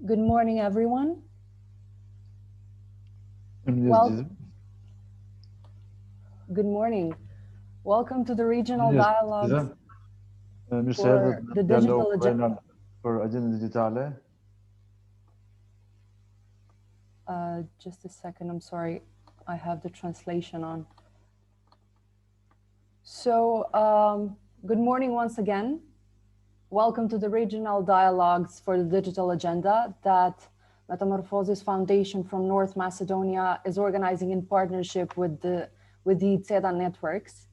Good morning, everyone. Good morning. Welcome to the regional dialogues for the digital agenda. Just a second, I'm sorry. I have the translation on. So, good morning once again. Welcome to the regional dialogues for the digital agenda that Metamorphosis Foundation from North Macedonia is organizing in partnership with the CEDA networks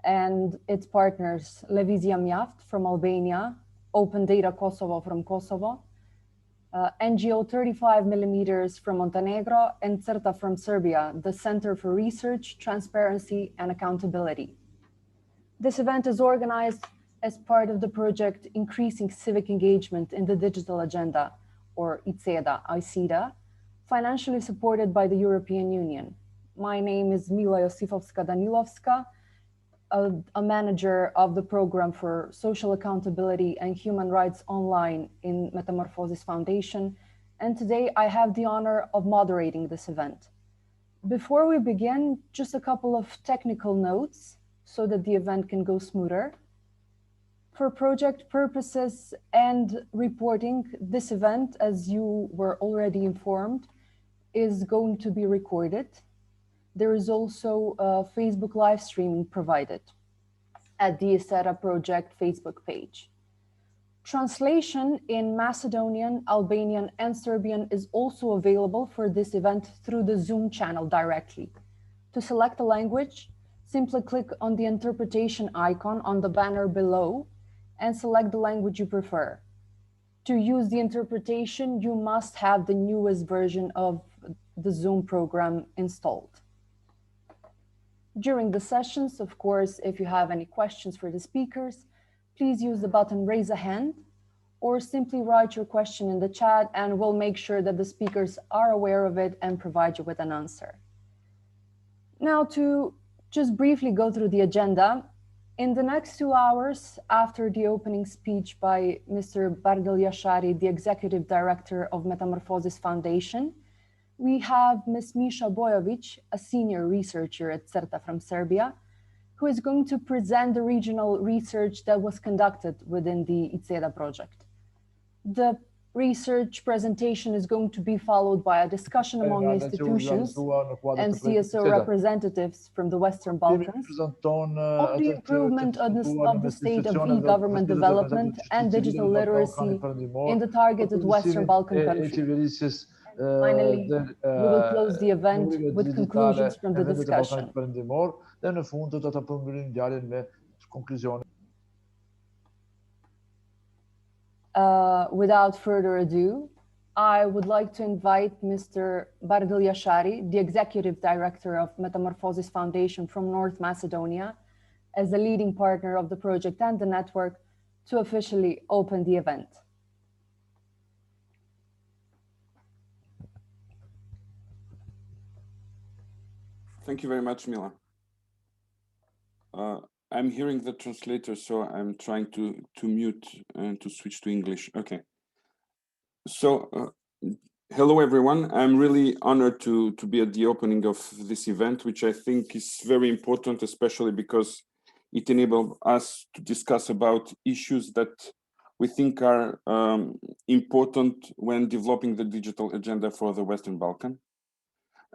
and its partners Levizia Mjaft from Albania, Open Data Kosovo from Kosovo, NGO 35mm from Montenegro, and CERTA from Serbia, the Center for Research, Transparency and Accountability. This event is organized as part of the project Increasing Civic Engagement in the Digital Agenda, or ICEDA, financially supported by the European Union. My name is Mila Josifovska-Danilovska, a manager of the program for social accountability and human rights online in Metαμорфозис Foundation, and today I have the honor of moderating this event. Before we begin, just a couple of technical notes so that the event can go smoother. For project purposes and reporting, this event, as you were already informed, is going to be recorded. There is also a Facebook live streaming provided at the ICEDA project Facebook page. Translation in Macedonian, Albanian, and Serbian is also available for this event through the Zoom channel directly. To select a language, simply click on the interpretation icon on the banner below and select the language you prefer. To use the interpretation, you must have the newest version of the Zoom program installed. During the sessions, of course, if you have any questions for the speakers, please use the button raise a hand or simply write your question in the chat and we'll make sure that the speakers are aware of it and provide you with an answer. Now to just briefly go through the agenda. In the next 2 hours, after the opening speech by Mr. Bardil Јашари, the Executive Director of Metамorphosis Foundation, we have Ms. Misha Bojovic, a senior researcher at CERTA from Serbia, who is going to present the regional research that was conducted within the ICEDA project. The research presentation is going to be followed by a discussion among institutions and CSO representatives from the Western Balkans on the improvement of the state of e-government development and digital literacy in the targeted Western Balkan countries. Finally, we will close the event with conclusions from the discussion. Without further ado, I would like to invite Mr. Bardil Јашари, the Executive Director of Metамorphosis Foundation from North Macedonia, as the leading partner of the project and the network, to officially open the event. Thank you very much, Mila. I'm hearing the translator, so I'm trying to mute and to switch to English. Okay. So, hello everyone. I'm really honored to be at the opening of this event, which I think is very important, especially because it enables us to discuss about issues that we think are important when developing the digital agenda for the Western Balkan.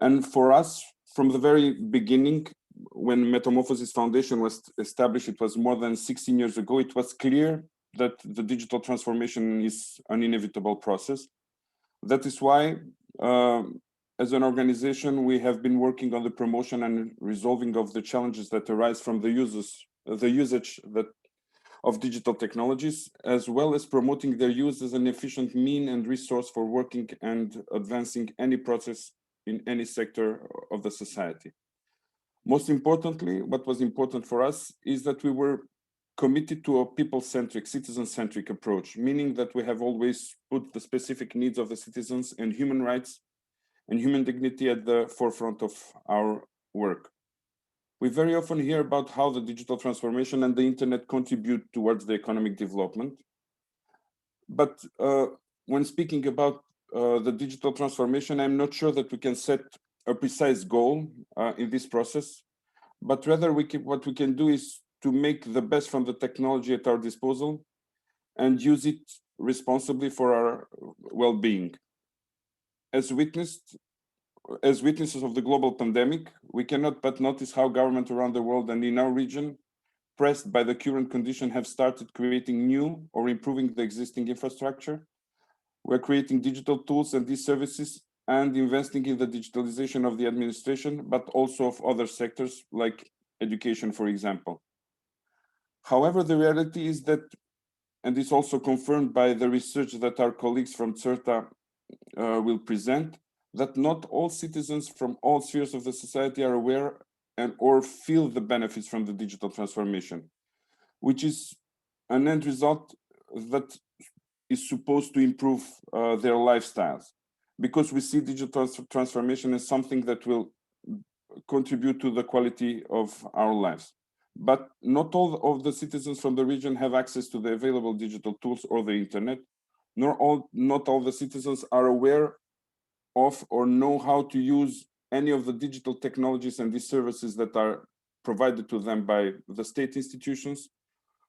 And for us, from the very beginning, when Metαμорфозис Foundation was established, it was more than 16 years ago, it was clear that the digital transformation is an inevitable process. That is why, as an organization, we have been working on the promotion and resolving of the challenges that arise from the usage of digital technologies, as well as promoting their use as an efficient mean and resource for working and advancing any process in any sector of the society. Most importantly, what was important for us is that we were committed to a people-centric, citizen-centric approach, meaning that we have always put the specific needs of the citizens and human rights and human dignity at the forefront of our work. We very often hear about how the digital transformation and the internet contribute towards the economic development. But when speaking about the digital transformation, I'm not sure that we can set a precise goal in this process, but rather what we can do is to make the best from the technology at our disposal and use it responsibly for our well-being. As witnesses of the global pandemic, we cannot but notice how governments around the world and in our region, pressed by the current condition, have started creating new or improving the existing infrastructure. We're creating digital tools and these services and investing in the digitalization of the administration, but also of other sectors like education, for example. However, the reality is that, and it's also confirmed by the research that our colleagues from CERTA will present, that not all citizens from all spheres of the society are aware and or feel the benefits from the digital transformation, which is an end result that is supposed to improve their lifestyles, because we see digital transformation as something that will contribute to the quality of our lives. But not all of the citizens from the region have access to the available digital tools or the internet, not all the citizens are aware of or know how to use any of the digital technologies and these services that are provided to them by the state institutions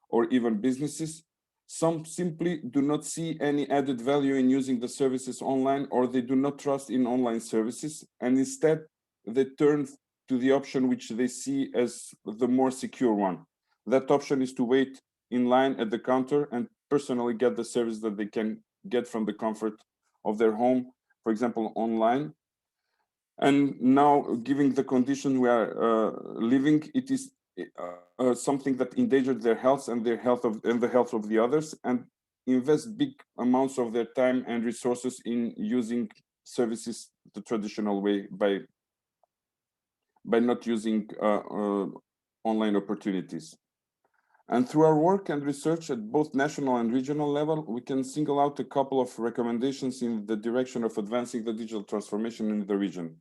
or even businesses. Some simply do not see any added value in using the services online, or they do not trust in online services, and instead they turn to the option which they see as the more secure one. That option is to wait in line at the counter and personally get the service that they can get from the comfort of their home, for example, online. And now, given the condition we are living, it is something that endangered their health and the health of the others, and invest big amounts of their time and resources in using services the traditional way by not using online opportunities. And through our work and research at both national and regional level, we can single out a couple of recommendations in the direction of advancing the digital transformation in the region.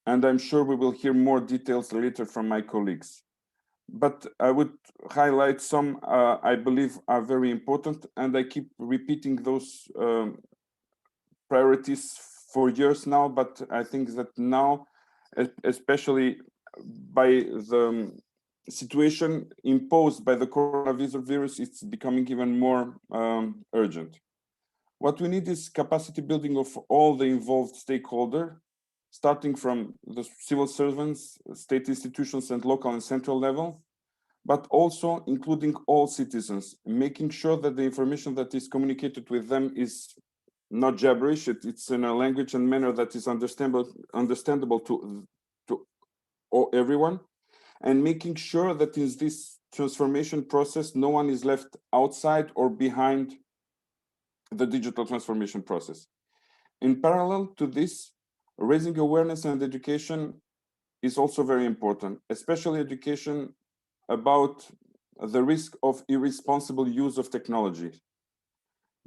And I'm sure we will hear more details later from my colleagues. But I would highlight some I believe are very important, and I keep repeating those priorities for years now, but I think that now, especially by the situation imposed by the coronavirus, it's becoming even more urgent. What we need is capacity building of all the involved stakeholders, starting from the civil servants, state institutions, and local and central level, but also including all citizens, making sure that the information that is communicated with them is not gibberish, it's in a language and manner that is understandable to everyone, and making sure that in this transformation process, no one is left outside or behind the digital transformation process. In parallel to this, raising awareness and education is also very important, especially education about the risk of irresponsible use of technology.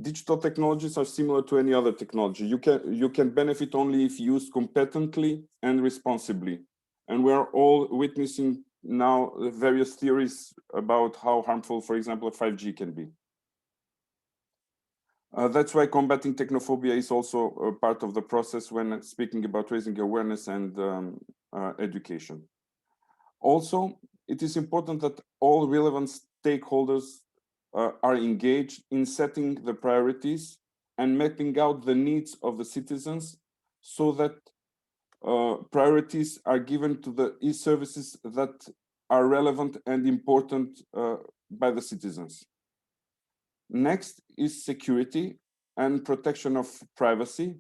Digital technologies are similar to any other technology. You can benefit only if used competently and responsibly. And we are all witnessing now various theories about how harmful, for example, 5G can be. That's why combating technophobia is also a part of the process when speaking about raising awareness and education. Also, it is important that all relevant stakeholders are engaged in setting the priorities and mapping out the needs of the citizens, so that priorities are given to the e-services that are relevant and important by the citizens. Next is security and protection of privacy.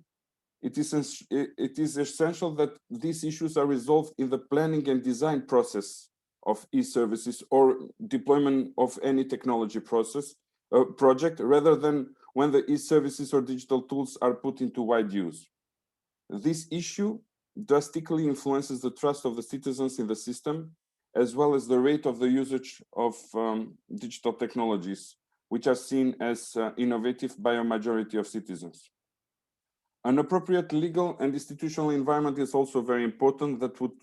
It is essential that these issues are resolved in the planning and design process of e-services or deployment of any technology project, rather than when the e-services or digital tools are put into wide use. This issue drastically influences the trust of the citizens in the system, as well as the rate of the usage of digital technologies, which are seen as innovative by a majority of citizens. An appropriate legal and institutional environment is also very important, that would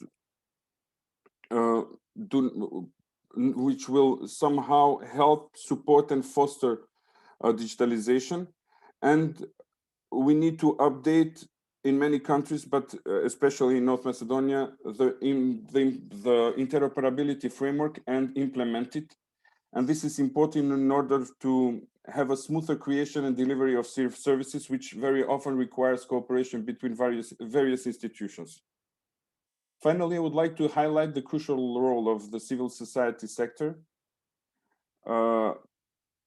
which will somehow help support and foster digitalization, and we need to update in many countries, but especially in North Macedonia, the interoperability framework and implement it. And this is important in order to have a smoother creation and delivery of services, which very often requires cooperation between various institutions. Finally, I would like to highlight the crucial role of the civil society sector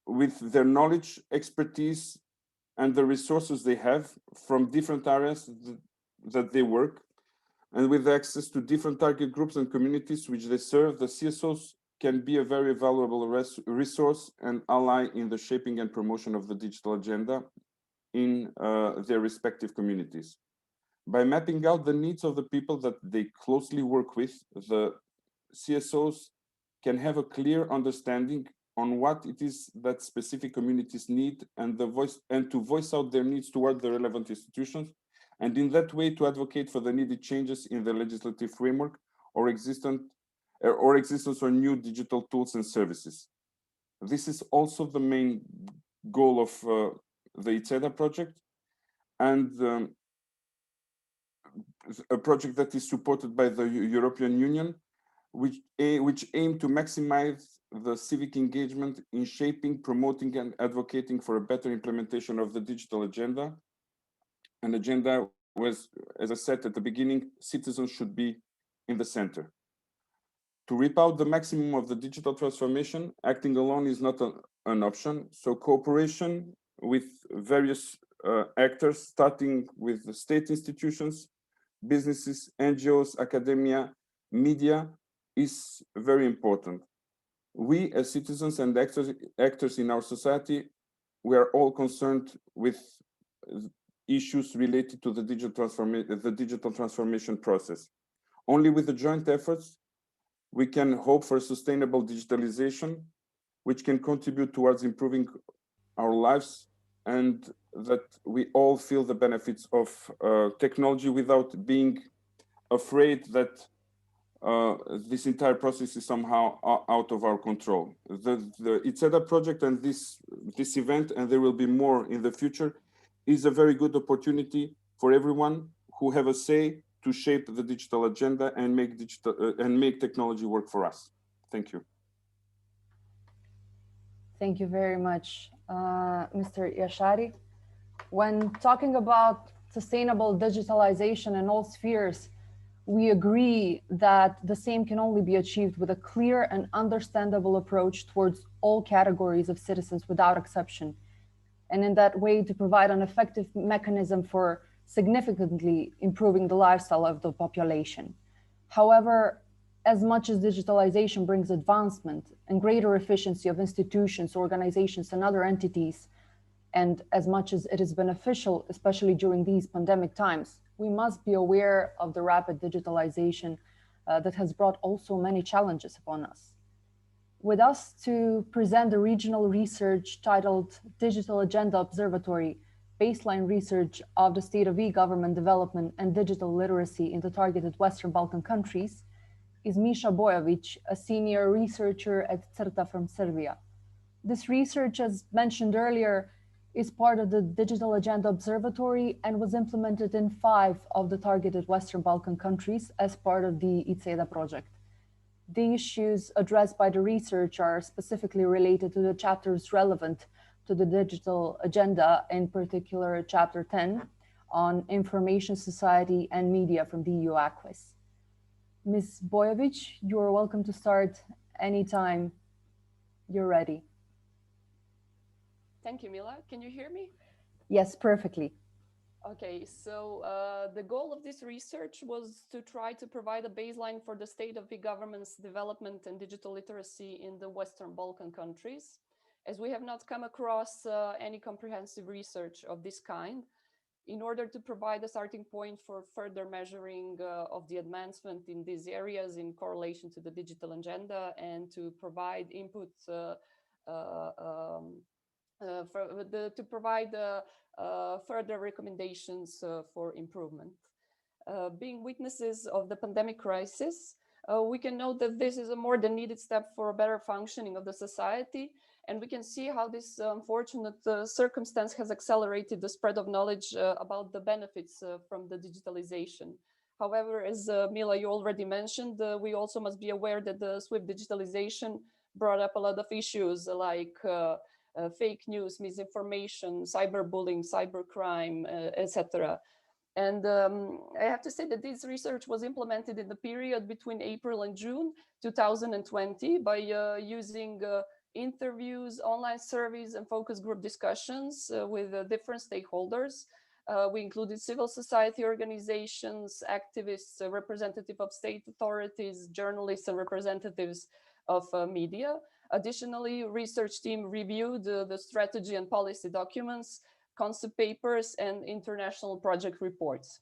with their knowledge, expertise, and the resources they have from different areas that they work, and with access to different target groups and communities which they serve, the CSOs can be a very valuable resource and ally in the shaping and promotion of the digital agenda in their respective communities. By mapping out the needs of the people that they closely work with, the CSOs can have a clear understanding on what it is that specific communities need and to voice out their needs toward the relevant institutions, and in that way to advocate for the needed changes in the legislative framework or existence of new digital tools and services. This is also the main goal of the ICEDA project, and a project that is supported by the European Union, which aim to maximize the civic engagement in shaping, promoting, and advocating for a better implementation of the digital agenda. An agenda was, as I said at the beginning, citizens should be in the center. To reap out the maximum of the digital transformation, acting alone is not an option. So cooperation with various actors, starting with the state institutions, businesses, NGOs, academia, media, is very important. We as citizens and actors in our society, we are all concerned with issues related to the digital transformation process. Only with the joint efforts, we can hope for sustainable digitalization, which can contribute towards improving our lives, and that we all feel the benefits of technology without being afraid that this entire process is somehow out of our control. The ICEDA project and this event, and there will be more in the future, is a very good opportunity for everyone who have a say to shape the digital agenda and make technology work for us. Thank you. Thank you very much, Mr. Јашари. When talking about sustainable digitalization in all spheres, we agree that the same can only be achieved with a clear and understandable approach towards all categories of citizens without exception, and in that way to provide an effective mechanism for significantly improving the lifestyle of the population. However, as much as digitalization brings advancement and greater efficiency of institutions, organizations, and other entities, and as much as it is beneficial, especially during these pandemic times, we must be aware of the rapid digitalization that has brought also many challenges upon us. With us to present the regional research titled Digital Agenda Observatory, Baseline Research of the State of E-Government Development and Digital Literacy in the Targeted Western Balkan Countries, is Misha Bojovic, a senior researcher at CERTA from Serbia. This research, as mentioned earlier, is part of the Digital Agenda Observatory and was implemented in 5 of the targeted Western Balkan countries as part of the ICEDA project. The issues addressed by the research are specifically related to the chapters relevant to the digital agenda, in particular chapter 10 on information society and media from the EU Acquis. Ms. Bojovic, you are welcome to start anytime you're ready. Thank you, Mila. Can you hear me? Yes, perfectly. Okay, so the goal of this research was to try to provide a baseline for the state of e-government's development and digital literacy in the Western Balkan countries. As we have not come across any comprehensive research of this kind, in order to provide a starting point for further measuring of the advancement in these areas in correlation to the digital agenda, and to provide input to provide further recommendations for improvement. Being witnesses of the pandemic crisis, we can note that this is a more than needed step for a better functioning of the society, And we can see how this unfortunate circumstance has accelerated the spread of knowledge about the benefits from the digitalization. However, as Mila, you already mentioned, we also must be aware that the swift digitalization brought up a lot of issues like fake news, misinformation, cyberbullying, cybercrime, etc. And I have to say that this research was implemented in the period between April and June 2020 by using interviews, online surveys, and focus group discussions with different stakeholders. We included civil society organizations, activists, representative of state authorities, journalists, and representatives of media. Additionally, research team reviewed the strategy and policy documents, concept papers, and international project reports.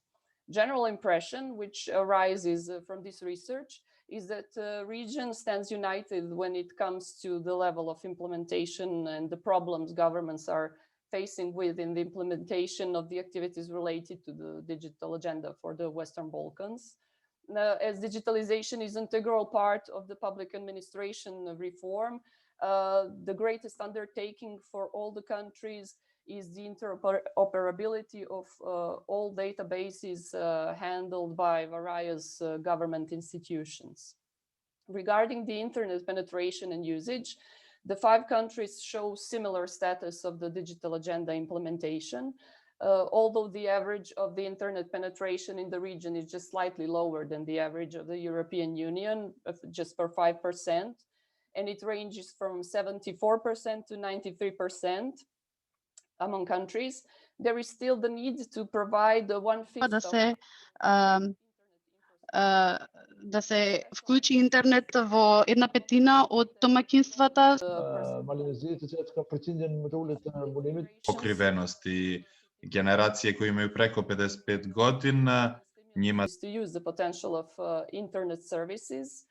General impression, which arises from this research, is that the region stands united when it comes to the level of implementation and the problems governments are facing with in the implementation of the activities related to the digital agenda for the Western Balkans. As digitalization is an integral part of the public administration reform, the greatest undertaking for all the countries is the interoperability of all databases handled by various government institutions. Regarding the internet penetration and usage, the 5 countries show similar status of the digital agenda implementation, although the average of the internet penetration in the region is just slightly lower than the average of the European Union, just for 5%, and it ranges from 74% to 93%. Among countries, there is still the need to provide 1/5 да се вклучи интернет во 1/5 од домаќинствата. Покривеност и генерации кои имају преко 55 година, њима to use the potential of internet services.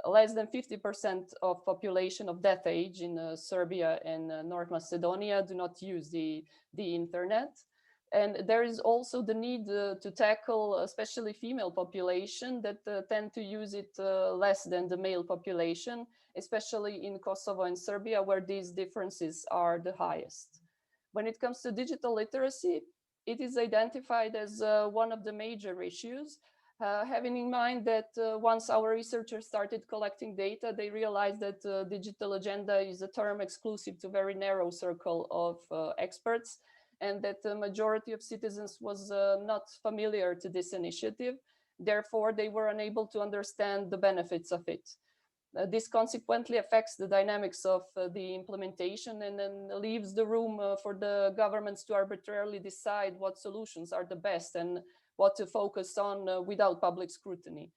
Less than 50% of population of that age in Serbia and North Macedonia do not use the internet. And there is also the need to tackle especially female population that tend to use it less than the male population, especially in Kosovo and Serbia, where these differences are the highest. When it comes to digital literacy, it is identified as one of the major issues. Having in mind that once our researchers started collecting data, they realized that digital agenda is a term exclusive to a very narrow circle of experts, and that the majority of citizens was not familiar to this initiative. Therefore, they were unable to understand the benefits of it. This consequently affects the dynamics of the implementation and then leaves the room for the governments to arbitrarily decide what solutions are the best and what to focus on without public scrutiny.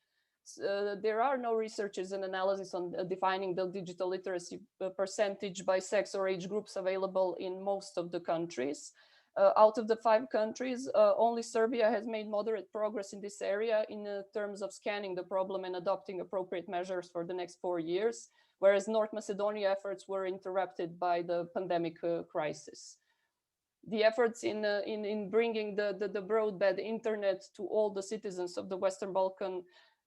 There are no researches and analysis on defining the digital literacy percentage by sex or age groups available in most of the countries. Out of the 5 countries, only Serbia has made moderate progress in this area in terms of scanning the problem and adopting appropriate measures for the next 4 years, whereas North Macedonia efforts were interrupted by the pandemic crisis. The efforts in bringing the broadband internet to all the citizens of the Western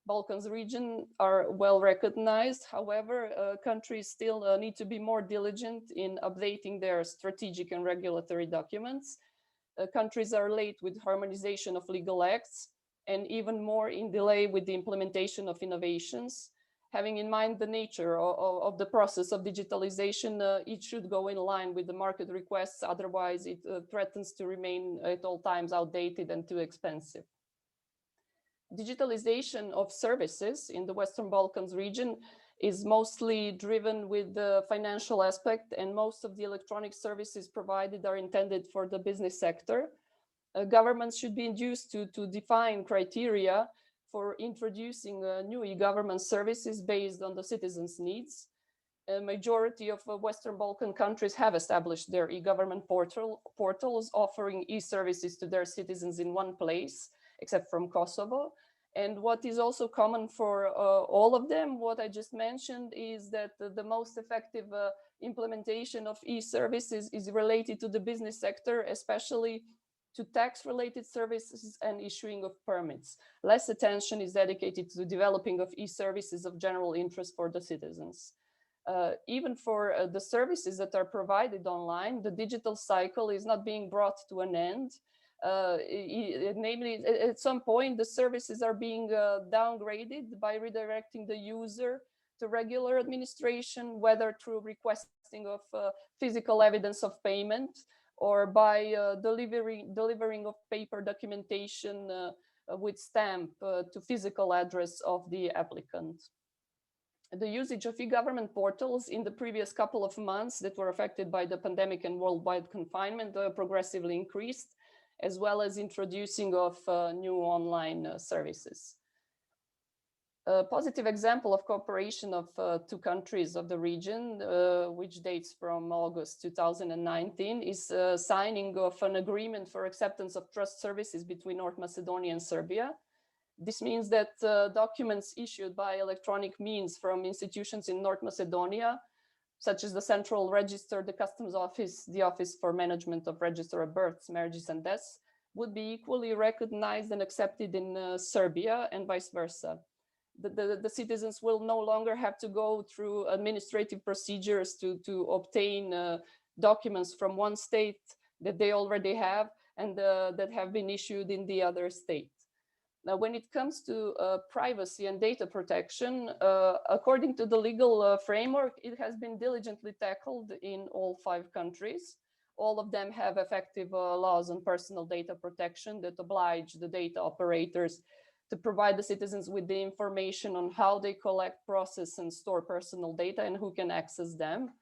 Balkans region are well recognized. However, countries still need to be more diligent in updating their strategic and regulatory documents. Countries are late with harmonization of legal acts and even more in delay with the implementation of innovations. Having in mind the nature of the process of digitalization, it should go in line with the market requests. Otherwise, it threatens to remain at all times outdated and too expensive. Digitalization of services in the Western Balkans region is mostly driven with the financial aspect, and most of the electronic services provided are intended for the business sector. Governments should be induced to define criteria for introducing new e-government services based on the citizens' needs. A majority of Western Balkan countries have established their e-government portals offering e-services to their citizens in one place, except from Kosovo. And what is also common for all of them, what I just mentioned, is that the most effective implementation of e-services is related to the business sector, especially to tax-related services and issuing of permits. Less attention is dedicated to the developing of e-services of general interest for the citizens. Even for the services that are provided online, the digital cycle is not being brought to an end. Namely, at some point, the services are being downgraded by redirecting the user to regular administration, whether through requesting of physical evidence of payment or by delivering of paper documentation with stamp to physical address of the applicant. The usage of e-government portals in the previous couple of months that were affected by the pandemic and worldwide confinement progressively increased, as well as introducing of new online services. A positive example of cooperation of two countries of the region, which dates from August 2019, is signing of an agreement for acceptance of trust services between North Macedonia and Serbia. This means that documents issued by electronic means from institutions in North Macedonia, such as the Central Register, the Customs Office, the Office for Management of Register of Births, Marriages and Deaths, would be equally recognized and accepted in Serbia and vice versa. The citizens will no longer have to go through administrative procedures to obtain documents from one state that they already have and that have been issued in the other state. Now, when it comes to privacy and data protection, according to the legal framework, it has been diligently tackled in all 5 countries. All of them have effective laws on personal data protection that oblige the data operators to provide the citizens with the information on how they collect, process, and store personal data and who can access them.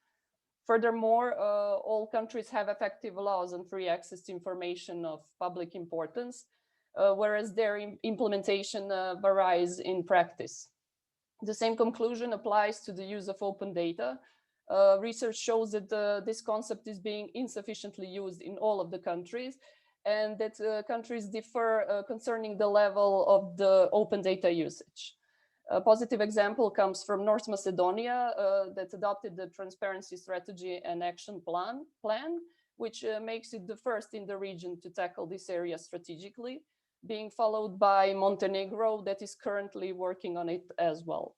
Furthermore, all countries have effective laws on free access to information of public importance, whereas their implementation varies in practice. The same conclusion applies to the use of open data. Research shows that this concept is being insufficiently used in all of the countries, and that countries differ concerning the level of the open data usage. A positive example comes from North Macedonia that adopted the Transparency Strategy and Action Plan, which makes it the first in the region to tackle this area strategically, being followed by Montenegro that is currently working on it as well.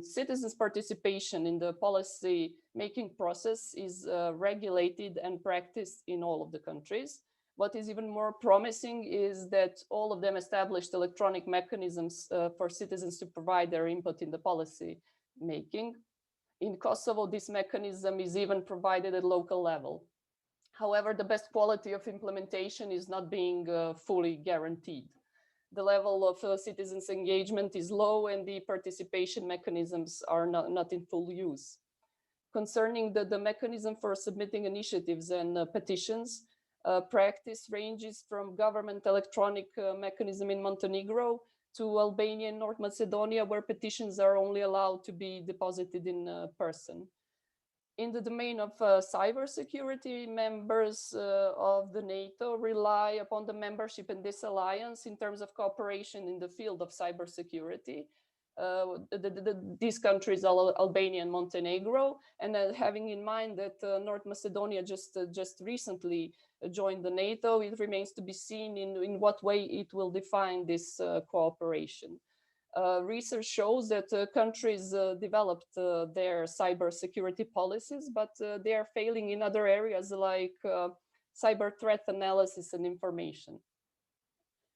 Citizens' participation in the policy making process is regulated and practiced in all of the countries. What is even more promising is that all of them established electronic mechanisms for citizens to provide their input in the policy making. In Kosovo, this mechanism is even provided at local level. However, the best quality of implementation is not being fully guaranteed. The level of citizens' engagement is low and the participation mechanisms are not in full use. Concerning the mechanism for submitting initiatives and petitions, practice ranges from government electronic mechanism in Montenegro to Albania and North Macedonia, where petitions are only allowed to be deposited in person. In the domain of cybersecurity, members of the NATO rely upon the membership in this alliance in terms of cooperation in the field of cybersecurity. These countries are Albania and Montenegro, and having in mind that North Macedonia just recently joined the NATO, it remains to be seen in what way it will define this cooperation. Research shows that countries developed their cybersecurity policies, but they are failing in other areas like cyber threat analysis and information.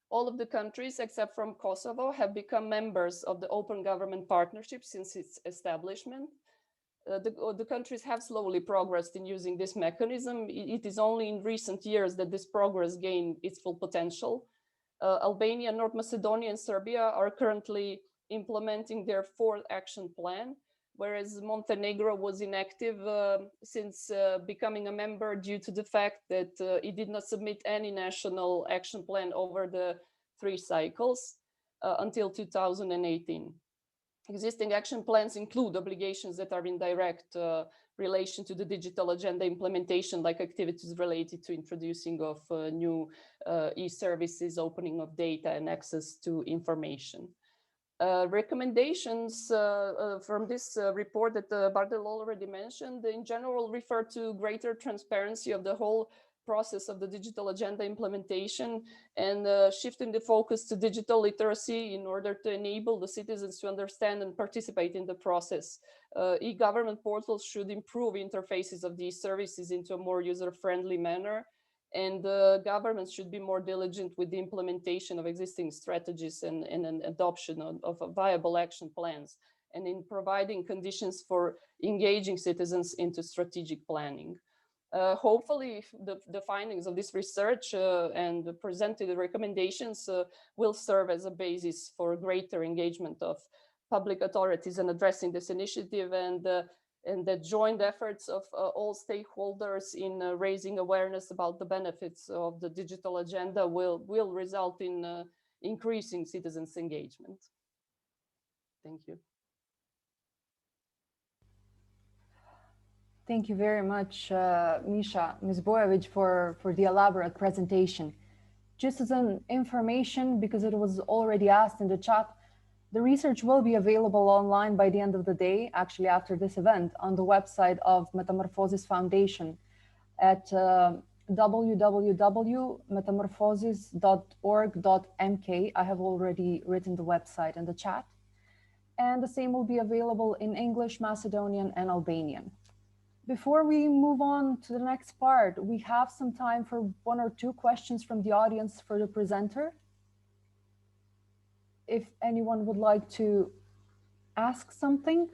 All of the countries, except from Kosovo, have become members of the Open Government Partnership since its establishment. The countries have slowly progressed in using this mechanism. It is only in recent years that this progress gained its full potential. Albania, North Macedonia, and Serbia are currently implementing their 4th action plan, whereas Montenegro was inactive since becoming a member due to the fact that it did not submit any national action plan over the 3 cycles until 2018. Existing action plans include obligations that are in direct relation to the digital agenda implementation, like activities related to introducing of new e-services, opening of data, and access to information. Recommendations from this report that Bardil already mentioned, in general, refer to greater transparency of the whole process of the digital agenda implementation and shifting the focus to digital literacy in order to enable the citizens to understand and participate in the process. E-government portals should improve interfaces of these services into a more user-friendly manner, and governments should be more diligent with the implementation of existing strategies and adoption of viable action plans, and in providing conditions for engaging citizens into strategic planning. Hopefully, the findings of this research and the presented recommendations will serve as a basis for greater engagement of public authorities in addressing this initiative, and the joint efforts of all stakeholders in raising awareness about the benefits of the digital agenda will result in increasing citizens' engagement. Thank you. Thank you very much, Misha, Ms. Bojovic, for the elaborate presentation. Just as an information, because it was already asked in the chat, the research will be available online by the end of the day, actually after this event, on the website of Metamorphosis Foundation at www.metamorphosis.org.mk. I have already written the website in the chat. And the same will be available in English, Macedonian, and Albanian. Before we move on to the next part, we have some time for 1 or 2 questions from the audience for the presenter. If anyone would like to ask something.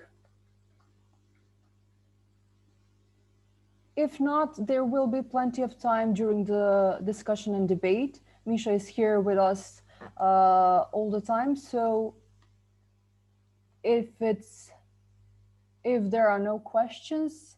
If not, there will be plenty of time during the discussion and debate. Misha is here with us all the time, so if there are no questions,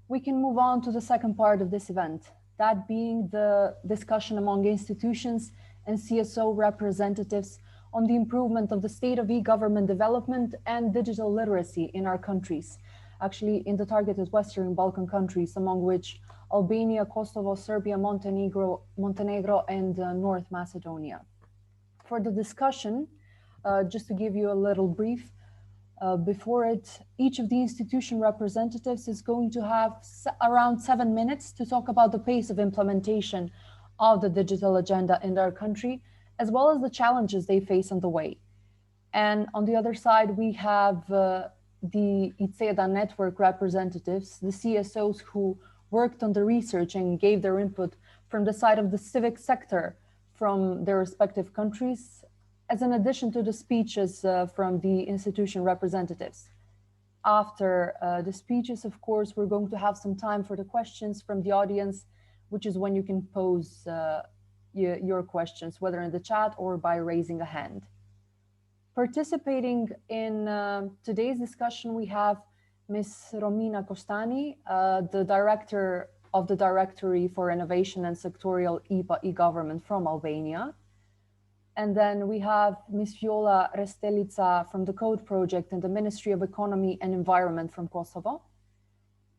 we can move on to the second part of this event, that being the discussion among institutions and CSO representatives on the improvement of the state of e-government development and digital literacy in our countries, actually in the targeted Western Balkan countries, among which Albania, Kosovo, Serbia, Montenegro, and North Macedonia. For the discussion, just to give you a little brief, before it, each of the institution representatives is going to have around 7 minutes to talk about the pace of implementation of the digital agenda in their country, as well as the challenges they face on the way. And on the other side, we have the ICEDA network representatives, the CSOs who worked on the research and gave their input from the side of the civic sector from their respective countries, as an addition to the speeches from the institution representatives. After the speeches, of course, we're going to have some time for the questions from the audience, which is when you can pose your questions, whether in the chat or by raising a hand. Participating in today's discussion, we have Ms. Romina Costani, the Director of the Directory for Innovation and Sectorial IPA e-Government from Albania. And then we have Ms. Viola Restelica from the Code Project and the Ministry of Economy and Environment from Kosovo.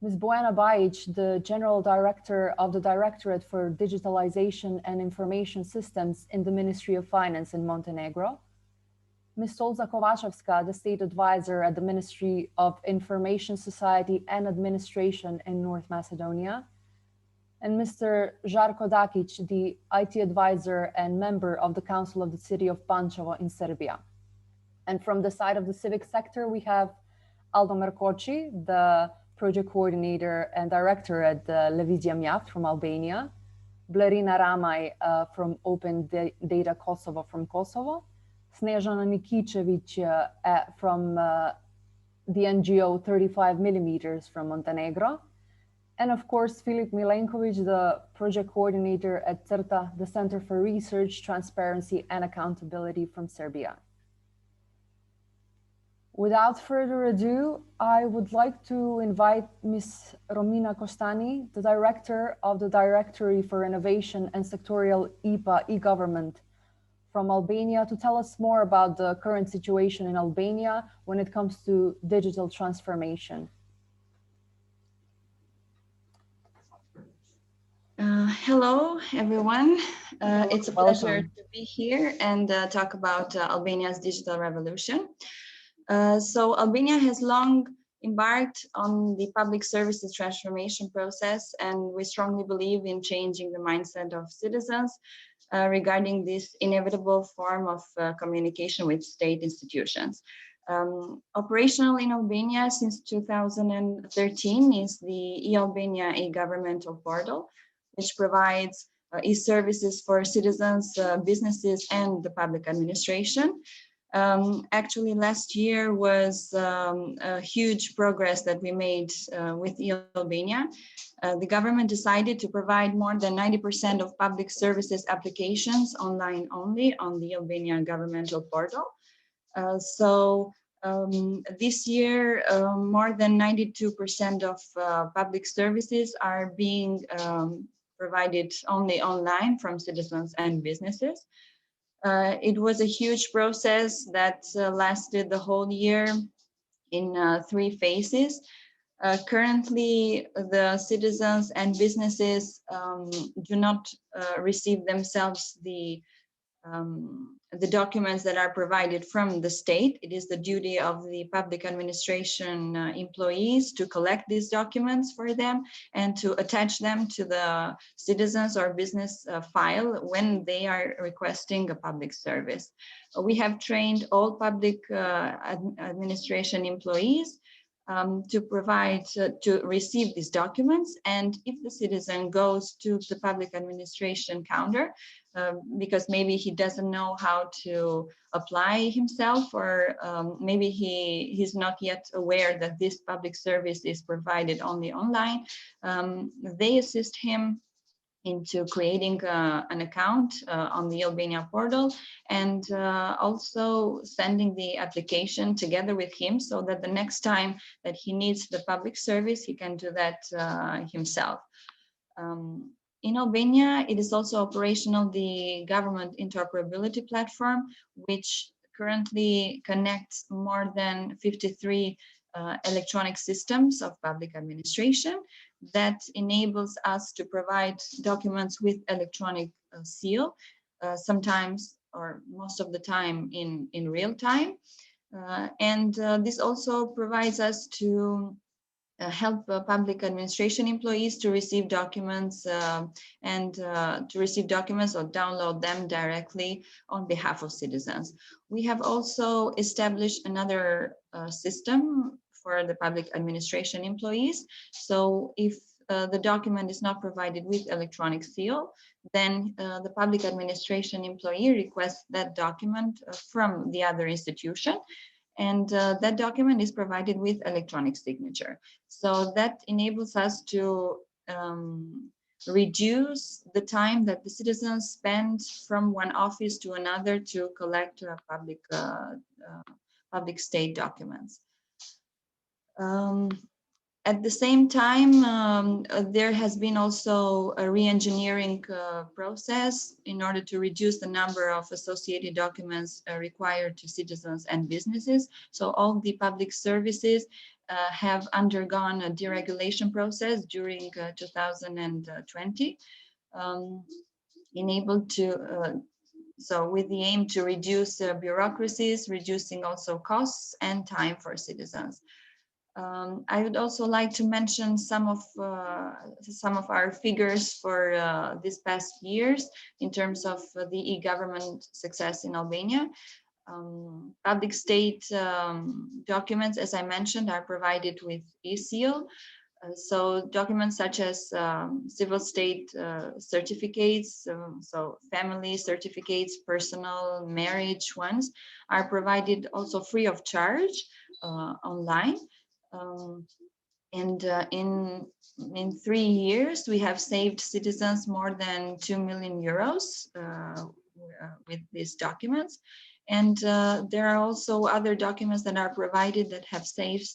Ms. Bojana Bajic, the General Director of the Directorate for Digitalization and Information Systems in the Ministry of Finance in Montenegro. Ms. Solza Kovačevska, the State Advisor at the Ministry of Information Society and Administration in North Macedonia. And Mr. Žarko Dakic, the IT Advisor and member of the Council of the City of Pančevo in Serbia. And from the side of the civic sector, we have Aldo Merkoci, the Project Coordinator and Director at Levizia Mjaft from Albania, Blerina Ramaj from Open Data Kosovo from Kosovo, Snežana Nikicevic from the NGO 35mm from Montenegro, and of course, Filip Milenkovic, the Project Coordinator at CERTA, the Center for Research, Transparency and Accountability from Serbia. Without further ado, I would like to invite Ms. Romina Costani, the Director of the Directory for Innovation and Sectorial IPA e-Government from Albania, to tell us more about the current situation in Albania when it comes to digital transformation. Hello, everyone. It's a pleasure Welcome. to be here and talk about Albania's digital revolution. So Albania has long embarked on the public services transformation process, and we strongly believe in changing the mindset of citizens regarding this inevitable form of communication with state institutions. Operational in Albania since 2013 is the e-Albania e-governmental portal, which provides e-services for citizens, businesses, and the public administration. Actually, last year was a huge progress that we made with e-Albania. The government decided to provide more than 90% of public services applications online only on the Albanian governmental portal. This year, more than 92% of public services are being provided only online from citizens and businesses. It was a huge process that lasted the whole year in 3 phases. Currently, the citizens and businesses do not receive themselves the documents that are provided from the state. It is the duty of the public administration employees to collect these documents for them and to attach them to the citizens or business file when they are requesting a public service. We have trained all public administration employees to provide, to receive these documents. And if the citizen goes to the public administration counter, because maybe he doesn't know how to apply himself, or maybe he's not yet aware that this public service is provided only online, they assist him into creating an account on the Albania portal, and also sending the application together with him, so that the next time that he needs the public service, he can do that himself. In Albania, it is also operational the government interoperability platform, which currently connects more than 53 electronic systems of public administration that enables us to provide documents with electronic seal, sometimes or most of the time in real time. This also provides us to help public administration employees to receive documents and to receive documents or download them directly on behalf of citizens. We have also established another system for the public administration employees. So if the document is not provided with electronic seal, then the public administration employee requests that document from the other institution, and that document is provided with electronic signature. So that enables us to reduce the time that the citizens spend from one office to another to collect public state documents. At the same time, there has been also a re-engineering process in order to reduce the number of associated documents required to citizens and businesses. So all the public services have undergone a deregulation process during 2020, enabled to so with the aim to reduce bureaucracies, reducing also costs and time for citizens. I would also like to mention some of our figures for this past years in terms of the e-government success in Albania. Public state documents, as I mentioned, are provided with e-seal. So documents such as civil state certificates, so family certificates, personal marriage ones, are provided also free of charge online. In 3 years, we have saved citizens more than 2 million euros with these documents. And there are also other documents that are provided that have saved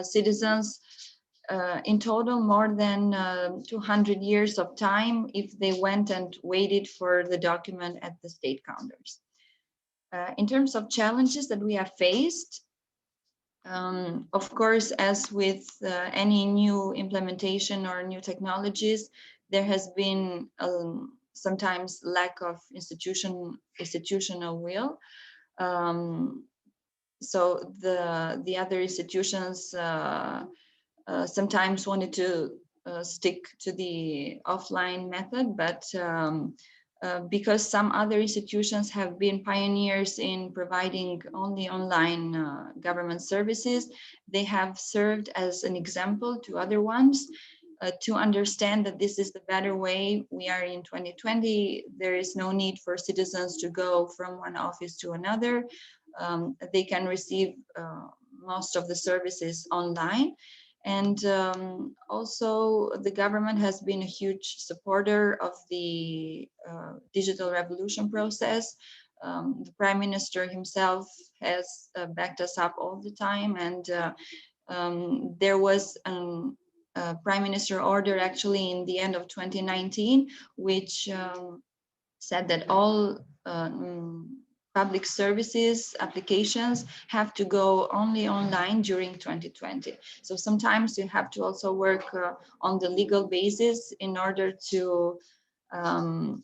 citizens in total more than 200 years of time if they went and waited for the document at the state counters. In terms of challenges that we have faced, of course, as with any new implementation or new technologies, there has been sometimes lack of institutional will. So the other institutions sometimes wanted to stick to the offline method, but because some other institutions have been pioneers in providing only online government services, they have served as an example to other ones to understand that this is the better way. We are in 2020. There is no need for citizens to go from one office to another. They can receive most of the services online. And also the government has been a huge supporter of the digital revolution process. The Prime Minister himself has backed us up all the time. And there was a Prime Minister order actually in the end of 2019, which said that all public services applications have to go only online during 2020. So sometimes you have to also work on the legal basis in order to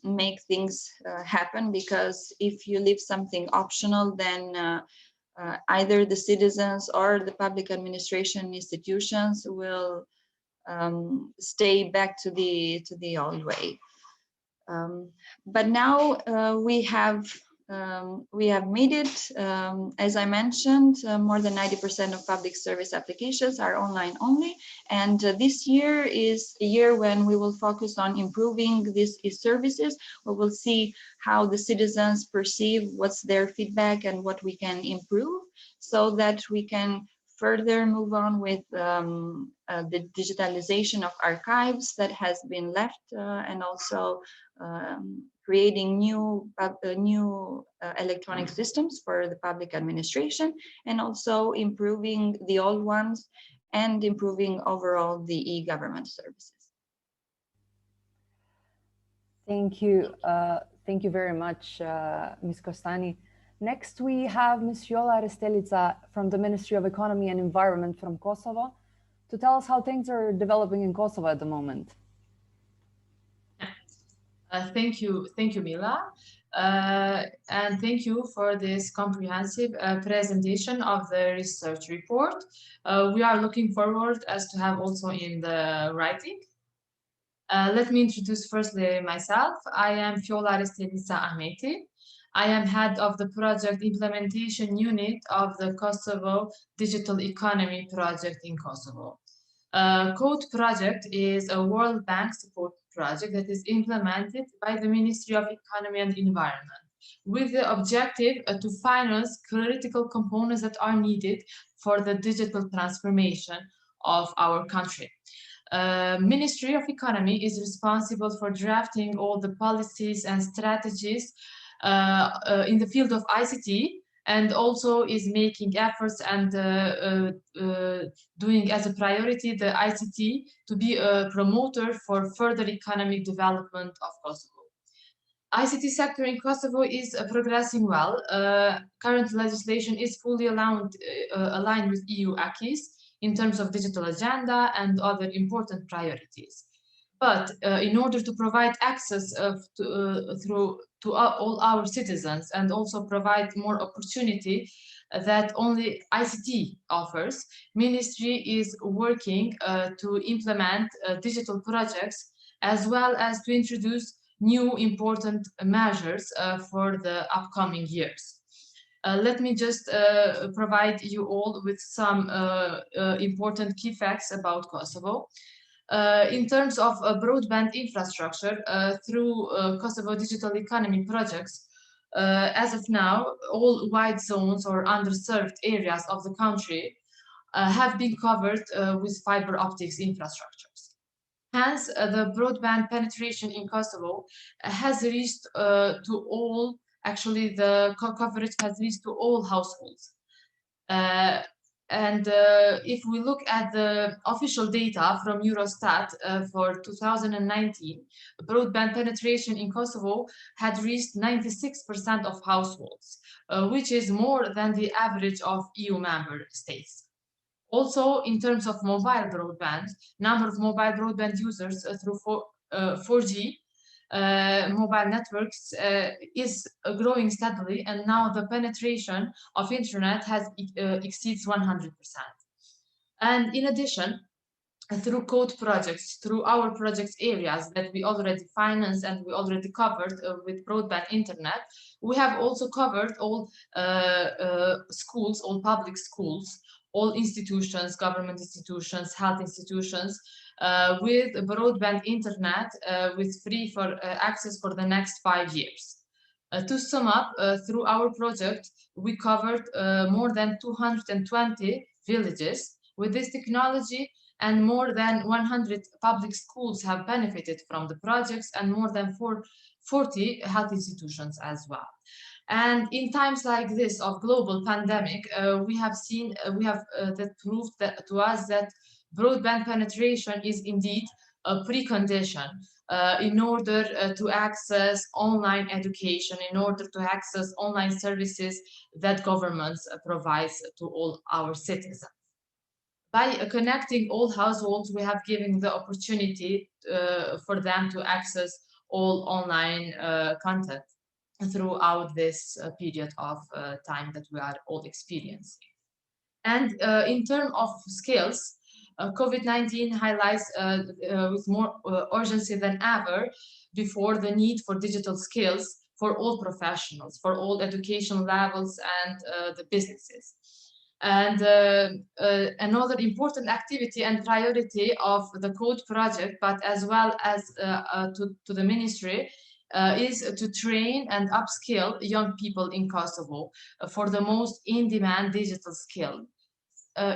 make things happen, because if you leave something optional, then either the citizens or the public administration institutions will stay back to the old way. But now we have made it. As I mentioned, more than 90% of public service applications are online only. And this year is a year when we will focus on improving these services. We will see how the citizens perceive, what's their feedback, and what we can improve, so that we can further move on with the digitalization of archives that has been left, and also creating new electronic systems for the public administration, and also improving the old ones and improving overall the e-government services. Thank you. Thank you very much, Ms. Kostani. Next, we have Ms. Viola Aristelica from the Ministry of Economy and Environment from Kosovo to tell us how things are developing in Kosovo at the moment. Thank you, Mila, and thank you for this comprehensive presentation of the research report. We are looking forward as to have also in the writing. Let me introduce firstly myself. I am Viola Aristelica Ahmeti. I am head of the project implementation unit of the Kosovo Digital Economy project in Kosovo. Code project is a World Bank support project that is implemented by the Ministry of Economy and Environment with the objective to finance critical components that are needed for the digital transformation of our country. Ministry of Economy is responsible for drafting all the policies and strategies in the field of ICT, and also is making efforts and doing as a priority the ICT to be a promoter for further economic development of Kosovo. ICT sector in Kosovo is progressing well. Current legislation is fully aligned with EU acquis in terms of digital agenda and other important priorities. But in order to provide access to all our citizens, and also provide more opportunity that only ICT offers, Ministry is working to implement digital projects, as well as to introduce new important measures for the upcoming years. Let me just provide you all with some important key facts about Kosovo. In terms of broadband infrastructure, through Kosovo Digital Economy projects, as of now, all white zones or underserved areas of the country have been covered with fiber optics infrastructures. Hence, the broadband penetration in Kosovo has reached to all, actually the coverage has reached to all households. And if we look at the official data from Eurostat for 2019, broadband penetration in Kosovo had reached 96% of households, which is more than the average of EU member states. Also, in terms of mobile broadband, number of mobile broadband users through 4G mobile networks is growing steadily, and now the penetration of internet has exceeds 100%. And in addition, through code projects, through our project areas that we already finance and we already covered with broadband internet, we have also covered all schools, all public schools, all institutions, government institutions, health institutions, with broadband internet with free access for the next 5 years. To sum up, through our project, we covered more than 220 villages with this technology, and more than 100 public schools have benefited from the projects, and more than 40 health institutions as well. And in times like this of global pandemic, we have that proved that to us that broadband penetration is indeed a precondition in order to access online education, in order to access online services that governments provides to all our citizens. By connecting all households, we have given the opportunity for them to access all online content throughout this period of time that we are all experiencing. And in terms of skills, COVID-19 highlights with more urgency than ever before the need for digital skills for all professionals, for all education levels and the businesses. And another important activity and priority of the code project, but as well as to the ministry, is to train and upskill young people in Kosovo for the most in-demand digital skill,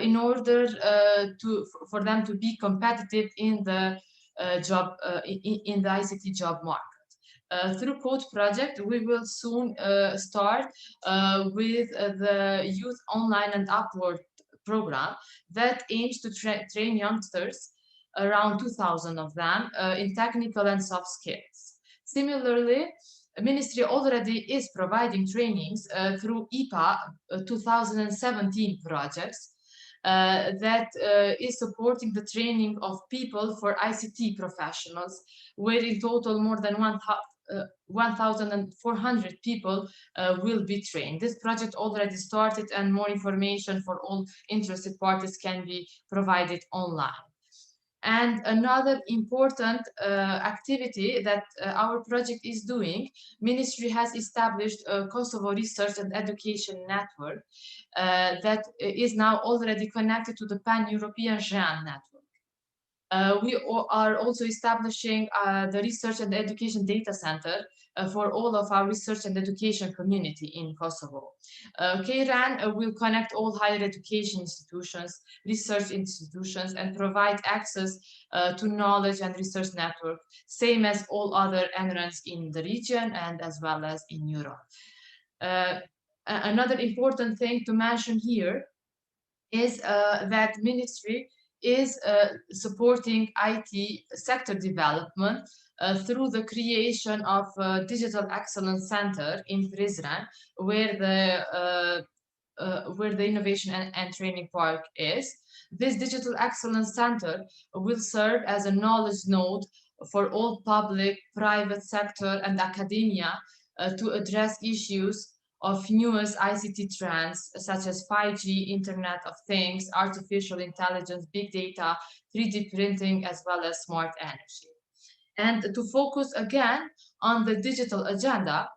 in order for them to be competitive in the in the ICT job market. Through Code Project, we will soon start with the Youth Online and Upward program that aims to train youngsters, around 2,000 of them, in technical and soft skills. Similarly, the Ministry already is providing trainings through IPA 2017 projects that is supporting the training of people for ICT professionals, where in total more than 1,400 people will be trained. This project already started, and more information for all interested parties can be provided online. And another important activity that our project is doing, Ministry has established a Kosovo Research and Education Network that is now already connected to the Pan-European GEAN network. We are also establishing the Research and Education Data Center for all of our research and education community in Kosovo. KRAN will connect all higher education institutions, research institutions, and provide access to knowledge and research network, same as all other NRANs in the region and as well as in Europe. Another important thing to mention here is that Ministry is supporting IT sector development through the creation of a Digital Excellence Center in Prizren, where the Innovation and Training Park is. This Digital Excellence Center will serve as a knowledge node for all public, private sector, and academia to address issues of newest ICT trends, such as 5G, Internet of Things, artificial intelligence, big data, 3D printing, as well as smart energy. And to focus again on the digital agenda,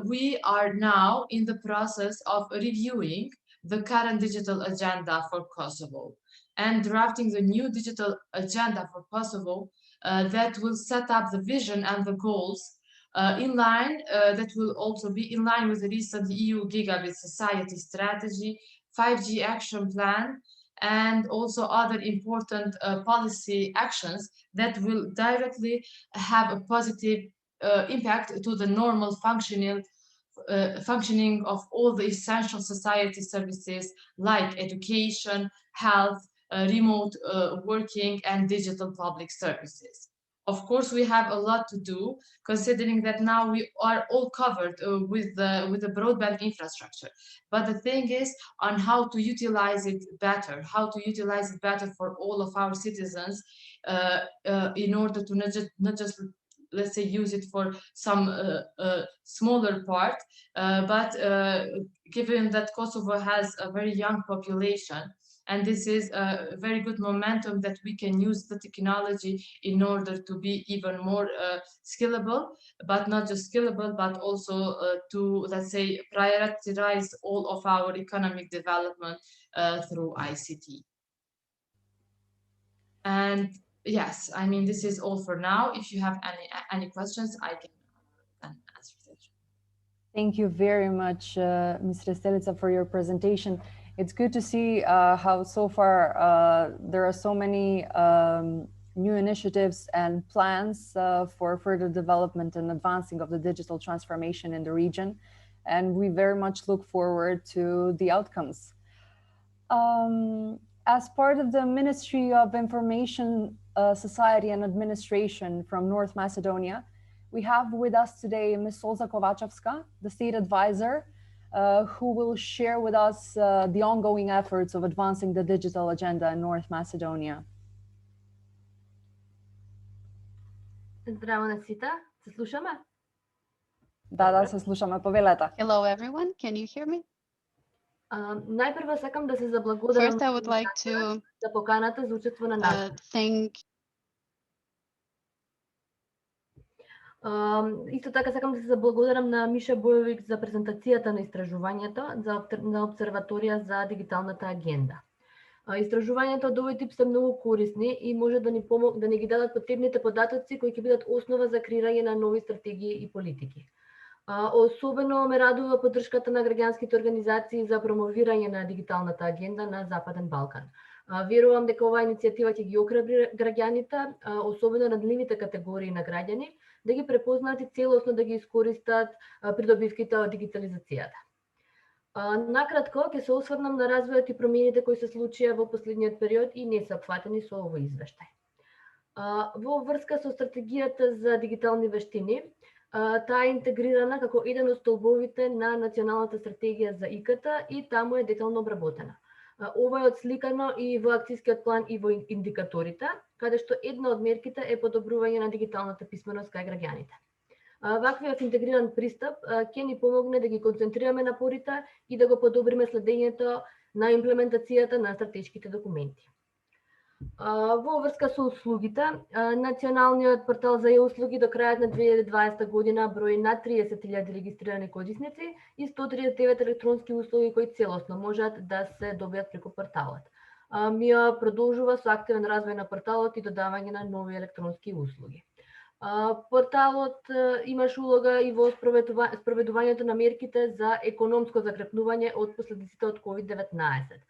we are now in the process of reviewing the current digital agenda for Kosovo and drafting the new digital agenda for Kosovo that will set up the vision and the goals that will also be in line with the recent EU Gigabit Society Strategy, 5G Action Plan, and also other important policy actions that will directly have a positive impact to the normal functioning of all the essential society services like education, health, remote working, and digital public services. Of course, we have a lot to do, considering that now we are all covered with the broadband infrastructure. But the thing is on how to utilize it better, for all of our citizens in order to not just let's say, use it for some smaller part. But given that Kosovo has a very young population, and this is a very good momentum that we can use the technology in order to be even more scalable, but not just scalable, but also to, let's say, prioritize all of our economic development through ICT. And yes, I mean, this is all for now. If you have any questions, I can answer them. Thank you very much, Ms. Restelica, for your presentation. It's good to see how so far there are so many new initiatives and plans for further development and advancing of the digital transformation in the region. And we very much look forward to the outcomes. As part of the Ministry of Information, Society and Administration from North Macedonia, we have with us today Ms. Olza Kovačevska, the State Advisor, who will share with us the ongoing efforts of advancing the digital agenda in North Macedonia. Здраво на сите, се слушаме? Да, се слушаме, повелете. Hello everyone, can you hear me? Најпрво сакам да се заблагодарам First, I would like to за поканата за учество на нас. Исто така сакам да се заблагодарам на Миша Бојовик за презентацијата на истражувањето на Опсерваторија за дигиталната агенда. Истражувањето од овој тип се многу корисни и може да ни ги дадат потребните податоци кои ќе бидат основа за креирање на нови стратегии и политики. Особено ме радува поддршката на граѓанските организации за промовирање на дигиталната агенда на Западен Балкан. Верувам дека оваа иницијатива ќе ги охрабри граѓаните, особено радливите категории на граѓани, да ги препознаат и целосно да ги искористат придобивките од дигитализацијата. Накратко, ќе се осврнам на развојот и промените кои се случија во последниот период и не се опфатени со овој извештај. Во врска со стратегијата за дигитални вештини, таа е интегрирана како еден од столбовите на националната стратегија за ИКТ и таму е детално обработена. Ова е отсликано и во акцијскиот план и во индикаторите, каде што една од мерките е подобрување на дигиталната писменост кај граѓаните. Ваквиот интегриран пристап ќе ни помогне да ги концентрираме напорите и да го подобриме следењето на имплементацијата на стратешките документи. Во врска со услугите, националниот портал за услуги до крајот на 2020 година брои над 30.000 регистрирани корисници и 139 електронски услуги кои целосно можат да се добијат преку порталот. МИО продолжува со активен развој на порталот и додавање на нови електронски услуги. Порталот имаш улога и во спроведувањето на мерките за економско закрепнување од последиците од COVID-19.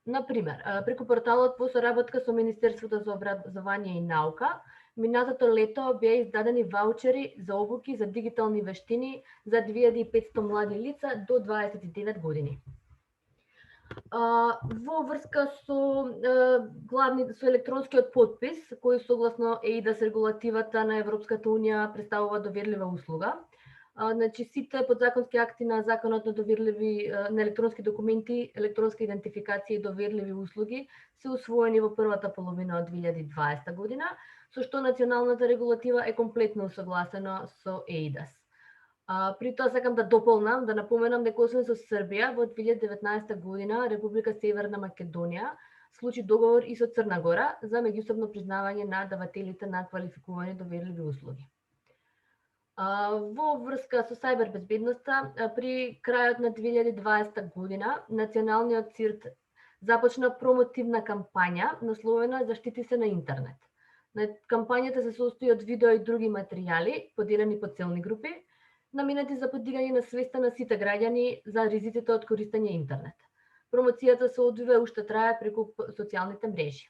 Например, преку порталот во соработка со Министерството за образование и наука, минатото лето беа издадени ваучери за обуки за дигитални вештини за 2500 млади лица до 29 години. Во врска со со електронскиот подпис, кој согласно ЕИДАС регулативата на Европската унија представува доверлива услуга, значи сите подзаконски акти на законот на доверливи на електронски документи, електронска идентификација и доверливи услуги се усвоени во првата половина од 2020 година, со што националната регулатива е комплетно усогласена со ЕИДАС. При тоа сакам да дополнам, да напоменам дека освен со Србија во 2019 година Република Северна Македонија случи договор и со Црна Гора за меѓусобно признавање на давателите на квалификувани доверливи услуги. Во врска со сајбер безбедноста, при крајот на 2020 година националниот ЦИРТ започна промотивна кампања насловена "Заштити се на интернет". Кампањата се состои од видео и други материјали поделени по целни групи, наменети за подигање на свеста на сите граѓани за ризиците од користење интернет. Промоцијата се одвива и уште трае преку социјалните мрежи.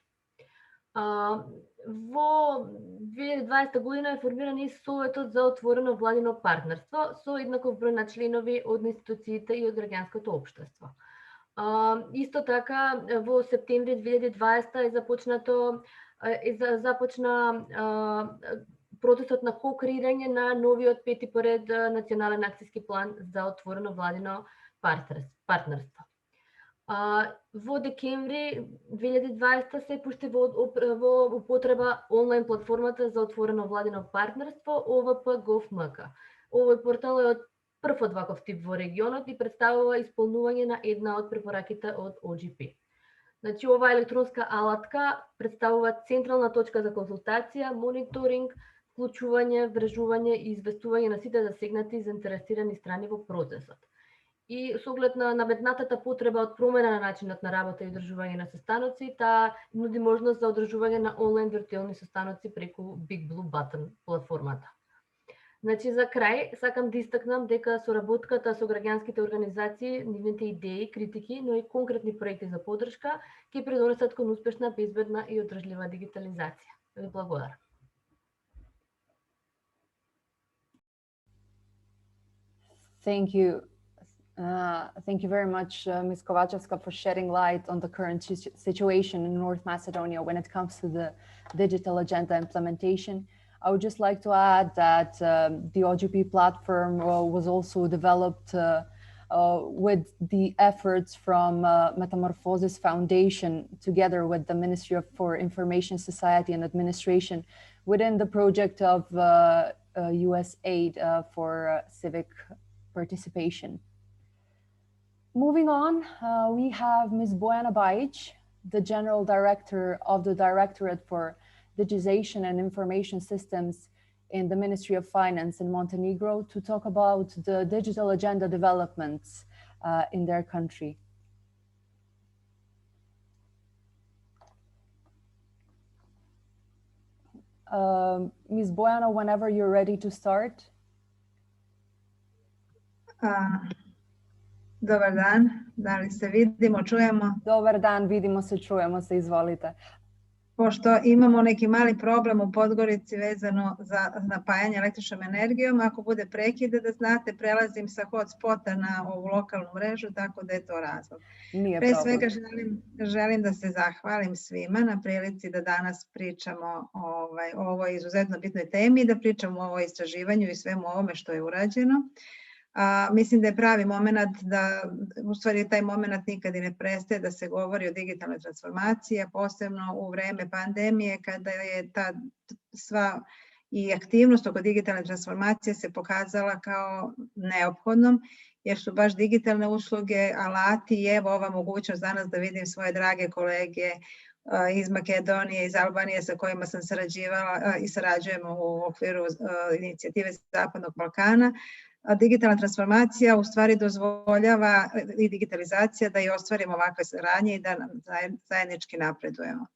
Во 2020 година е формиран и Советот за отворено владино партнерство со еднаков број на членови од институциите и од граѓанското општество. Исто така во септември 2020 започна процесот на кокреирање на новиот пети поред национален акцијски план за отворено владино партнерство. Во декември 2020 се пушти во употреба онлайн платформата за отворено владино партнерство OVP.gov.mk. Овој портал е од прв од ваков тип во регионот и представува исполнување на една од препораките од OGP. Значи, оваа електронска алатка представува централна точка за консултација, мониторинг, вклучување, врежување и известување на сите засегнати и заинтересирани страни во процесот. И со оглед на наметнатата потреба од промена на начинот на работа и одржување на состаноци, таа нуди можност за одржување на онлайн виртуелни состаноци преку Big Blue Button платформата. Значи, за крај, сакам да истакнам дека соработката со граѓанските организации, нивните идеи, критики, но и конкретни проекти за поддршка ќе придонесат кон успешна, безбедна и одржлива дигитализација. Ви благодарам. Thank you. Thank you very much, Ms. Kovačevska, for shedding light on the current situation in North Macedonia when it comes to the digital agenda implementation. I would just like to add that the OGP platform was also developed with the efforts from Metamorphosis Foundation together with the Ministry for Information, Society and Administration within the project of US aid for civic participation. Moving on, we have Ms. Bojana Bajic, the General Director of the Directorate for Digitization and Information Systems in the Ministry of Finance in Montenegro, to talk about the digital agenda developments in their country. Ms. Bojana, whenever you're ready to start. Dobar dan, da li se vidimo, čujemo? Dobar dan, vidimo se, čujemo se, izvolite. Pošto imamo neki mali problem u Podgorici vezano za napajanje električnom energijom, ako bude prekide, da znate, prelazim sa hotspota na ovu lokalnu mrežu, tako da je to razlog. Pre svega želim da se zahvalim svima na prilici da danas pričamo o ovoj izuzetno bitnoj temi i da pričamo o ovoj istraživanju i svemu ovome što je urađeno. Mislim da je pravi moment da, u stvari taj moment nikad i ne prestaje da se govori o digitalnoj transformaciji, posebno u vreme pandemije kada je ta sva i aktivnost oko digitalne transformacije se pokazala kao neophodnom, jer su baš digitalne usluge, alati i evo ova mogućnost danas da vidim svoje drage kolege iz Makedonije, iz Albanije sa kojima sam sarađivala i sarađujemo u okviru inicijative Zapadnog Balkana. Digitalna transformacija u stvari dozvoljava i digitalizacija da i ostvarimo ovakve saradnje i da zajednički napredujemo.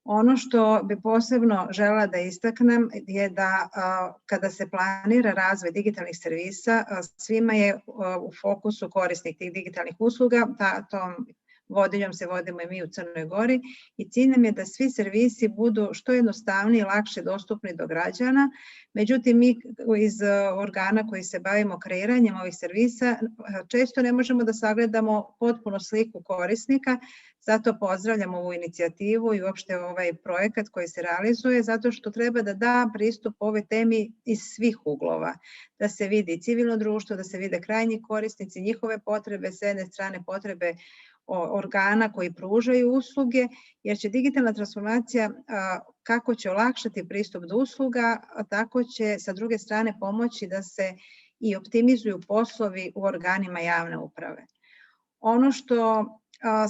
Ono što bi posebno želela da istaknem je da kada se planira razvoj digitalnih servisa, svima je u fokusu korisnik tih digitalnih usluga, tom vodinjom se vodimo i mi u Crnoj Gori i cilj nam je da svi servisi budu što jednostavniji i lakše dostupni do građana. Međutim, mi iz organa koji se bavimo kreiranjem ovih servisa često ne možemo da sagledamo potpuno sliku korisnika, zato pozdravljam ovu inicijativu i uopšte ovaj projekat koji se realizuje, zato što treba da da pristup ovoj temi iz svih uglova, da se vidi civilno društvo, da se vide krajnji korisnici, njihove potrebe, s jedne strane potrebe organa koji pružaju usluge, jer će digitalna transformacija kako će olakšati pristup do usluga, tako će sa druge strane pomoći da se i optimizuju poslovi u organima javne uprave. Ono što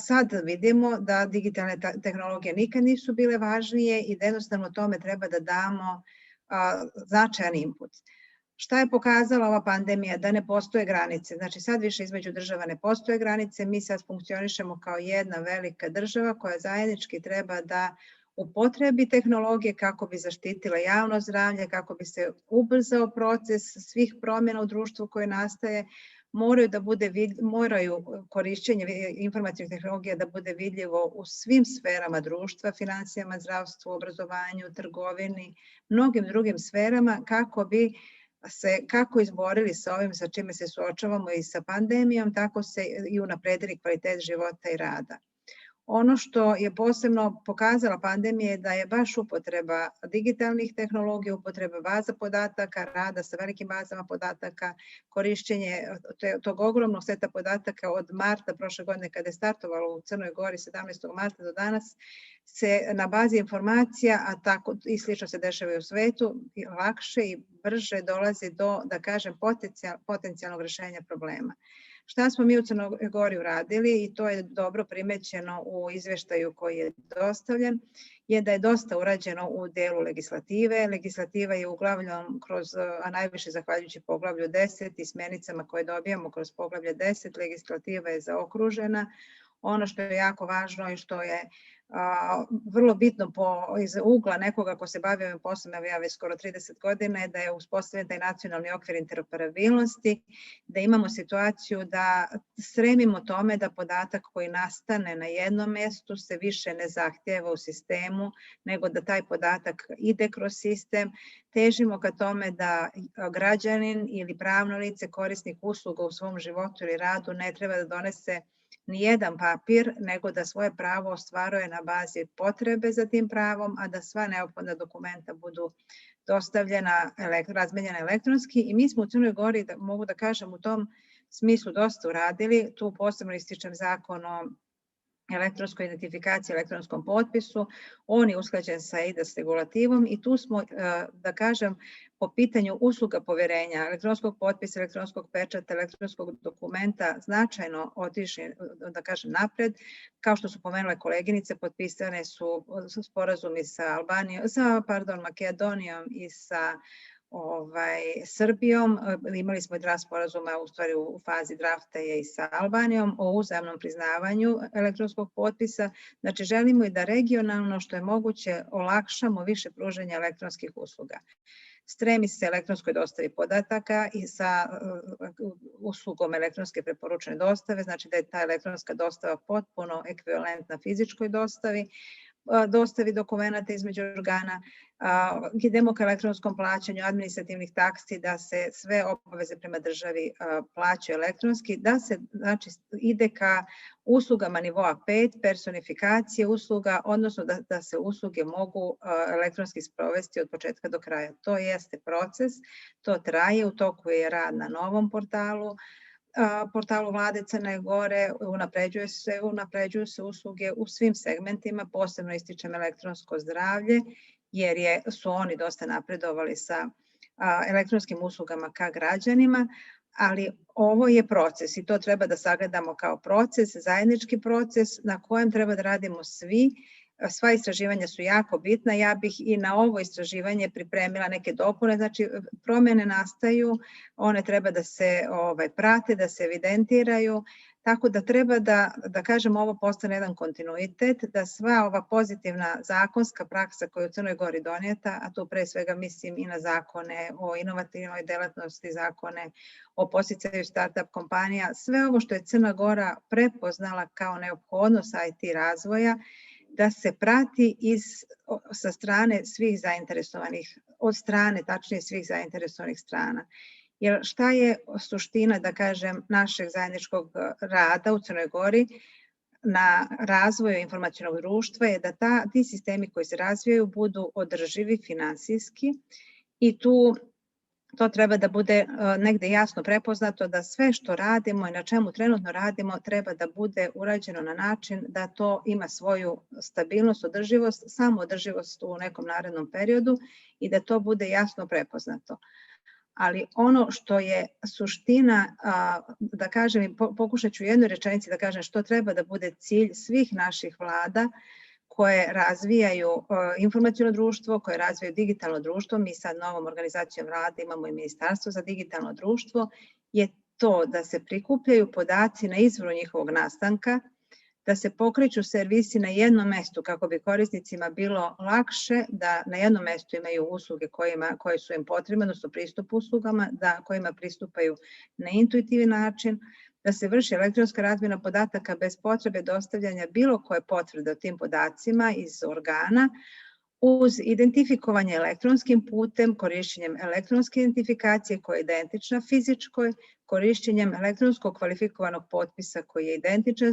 sad vidimo da digitalne tehnologije nikad nisu bile važnije i da jednostavno tome treba da damo značajan input. Šta je pokazala ova pandemija? Da ne postoje granice. Znači sad više između država ne postoje granice, mi sad funkcionišemo kao jedna velika država koja zajednički treba da upotrebi tehnologije kako bi zaštitila javno zdravlje, kako bi se ubrzao proces svih promjena u društvu koje nastaje, moraju korišćenje informativnih tehnologija da bude vidljivo u svim sferama društva, financijama, zdravstvu, obrazovanju, trgovini, mnogim drugim sferama kako bi se kako izborili sa ovim sa čime se suočavamo i sa pandemijom, tako se i unapredili kvalitet života i rada. Ono što je posebno pokazala pandemija je da je baš upotreba digitalnih tehnologija, upotreba baza podataka, rada sa velikim bazama podataka, korišćenje tog ogromnog seta podataka od marta prošle godine kada je startovalo u Crnoj Gori 17. marta do danas, se na bazi informacija, a tako i slično se dešava i u svetu, lakše i brže dolazi do, da kažem, potencijalnog rešenja problema. Šta smo mi u Crnoj Gori uradili, i to je dobro primećeno u izveštaju koji je dostavljen, je da je dosta urađeno u delu legislative. Legislativa je uglavnom a najviše zahvaljujući poglavlju 10 i smjernicama koje dobijamo kroz poglavlje 10, legislativa je zaokružena. Ono što je jako važno i što je vrlo bitno iz ugla nekoga ko se bavi ovim poslom, evo ja već skoro 30 godina, je da je uspostavljen taj nacionalni okvir interoperabilnosti, da imamo situaciju da stremimo tome da podatak koji nastane na jednom mjestu se više ne zahtjeva u sistemu, nego da taj podatak ide kroz sistem. Težimo ka tome da građanin ili pravno lice, korisnik usluga u svom životu ili radu ne treba da donese ni jedan papir, nego da svoje pravo ostvaruje na bazi potrebe za tim pravom, a da sva neophodna dokumenta budu dostavljena, razmenjena elektronski. I mi smo u Crnoj Gori, mogu da kažem, u tom smislu dosta uradili. Tu posebno ističem zakon o elektronskoj identifikaciji, elektronskom potpisu. On je usklađen sa eIDAS regulativom i tu smo, da kažem, po pitanju usluga poverenja, elektronskog potpisa, elektronskog pečata, elektronskog dokumenta značajno otišli, da kažem, napred. Kao što su pomenule koleginice, potpisane su sporazumi sa Makedonijom i sa Srbijom. Imali smo 2 sporazuma, u stvari u fazi drafta je i sa Albanijom o uzajamnom priznavanju elektronskog potpisa. Znači, želimo i da regionalno što je moguće olakšamo više pružanja elektronskih usluga. Stremi se elektronskoj dostavi podataka i sa uslugom elektronske preporučene dostave, znači da je ta elektronska dostava potpuno ekvivalentna fizičkoj dostavi dokumenta između organa. Idemo ka elektronskom plaćanju administrativnih taksi, da se sve obaveze prema državi plaćaju elektronski, da se ide ka uslugama nivoa 5, personifikacije usluga, odnosno da se usluge mogu elektronski sprovesti od početka do kraja. To jeste proces, to traje, u toku je rad na novom portalu vlade Crne Gore, unapređuju se usluge u svim segmentima, posebno ističem elektronsko zdravlje, jer su oni dosta napredovali sa elektronskim uslugama ka građanima, ali ovo je proces i to treba da sagledamo kao proces, zajednički proces na kojem treba da radimo svi. Sva istraživanja su jako bitna. Ja bih i na ovo istraživanje pripremila neke dopune. Znači, promjene nastaju, one treba da se prate, da se evidentiraju, tako da treba da kažem, ovo postane jedan kontinuitet, da sva ova pozitivna zakonska praksa koja je u Crnoj Gori donijeta, a tu pre svega mislim i na zakone o inovativnoj delatnosti, zakone o podsticaju startup kompanija, sve ovo što je Crna Gora prepoznala kao neophodnost IT razvoja, da se prati sa strane svih zainteresovanih, od strane tačnije svih zainteresovanih strana. Jer šta je suština, da kažem, našeg zajedničkog rada u Crnoj Gori na razvoju informacionog društva je da ti sistemi koji se razvijaju budu održivi finansijski i to treba da bude negde jasno prepoznato da sve što radimo i na čemu trenutno radimo treba da bude urađeno na način da to ima svoju stabilnost, održivost, samoodrživost u nekom narednom periodu i da to bude jasno prepoznato. Ali ono što je suština, da kažem, i pokušat ću u jednoj rečenici da kažem što treba da bude cilj svih naših vlada koje razvijaju informaciono društvo, koje razvijaju digitalno društvo. Mi sad novom organizacijom vlade imamo i Ministarstvo za digitalno društvo, je to da se prikupljaju podaci na izvoru njihovog nastanka, da se pokreću servisi na jednom mestu kako bi korisnicima bilo lakše da na jednom mestu imaju usluge koje su im potrebne, odnosno pristup uslugama, kojima pristupaju na intuitivan način, da se vrši elektronska razmjena podataka bez potrebe dostavljanja bilo koje potvrde o tim podacima iz organa, uz identifikovanje elektronskim putem, korišćenjem elektronske identifikacije koja je identična fizičkoj, korišćenjem elektronskog kvalifikovanog potpisa koji je identičan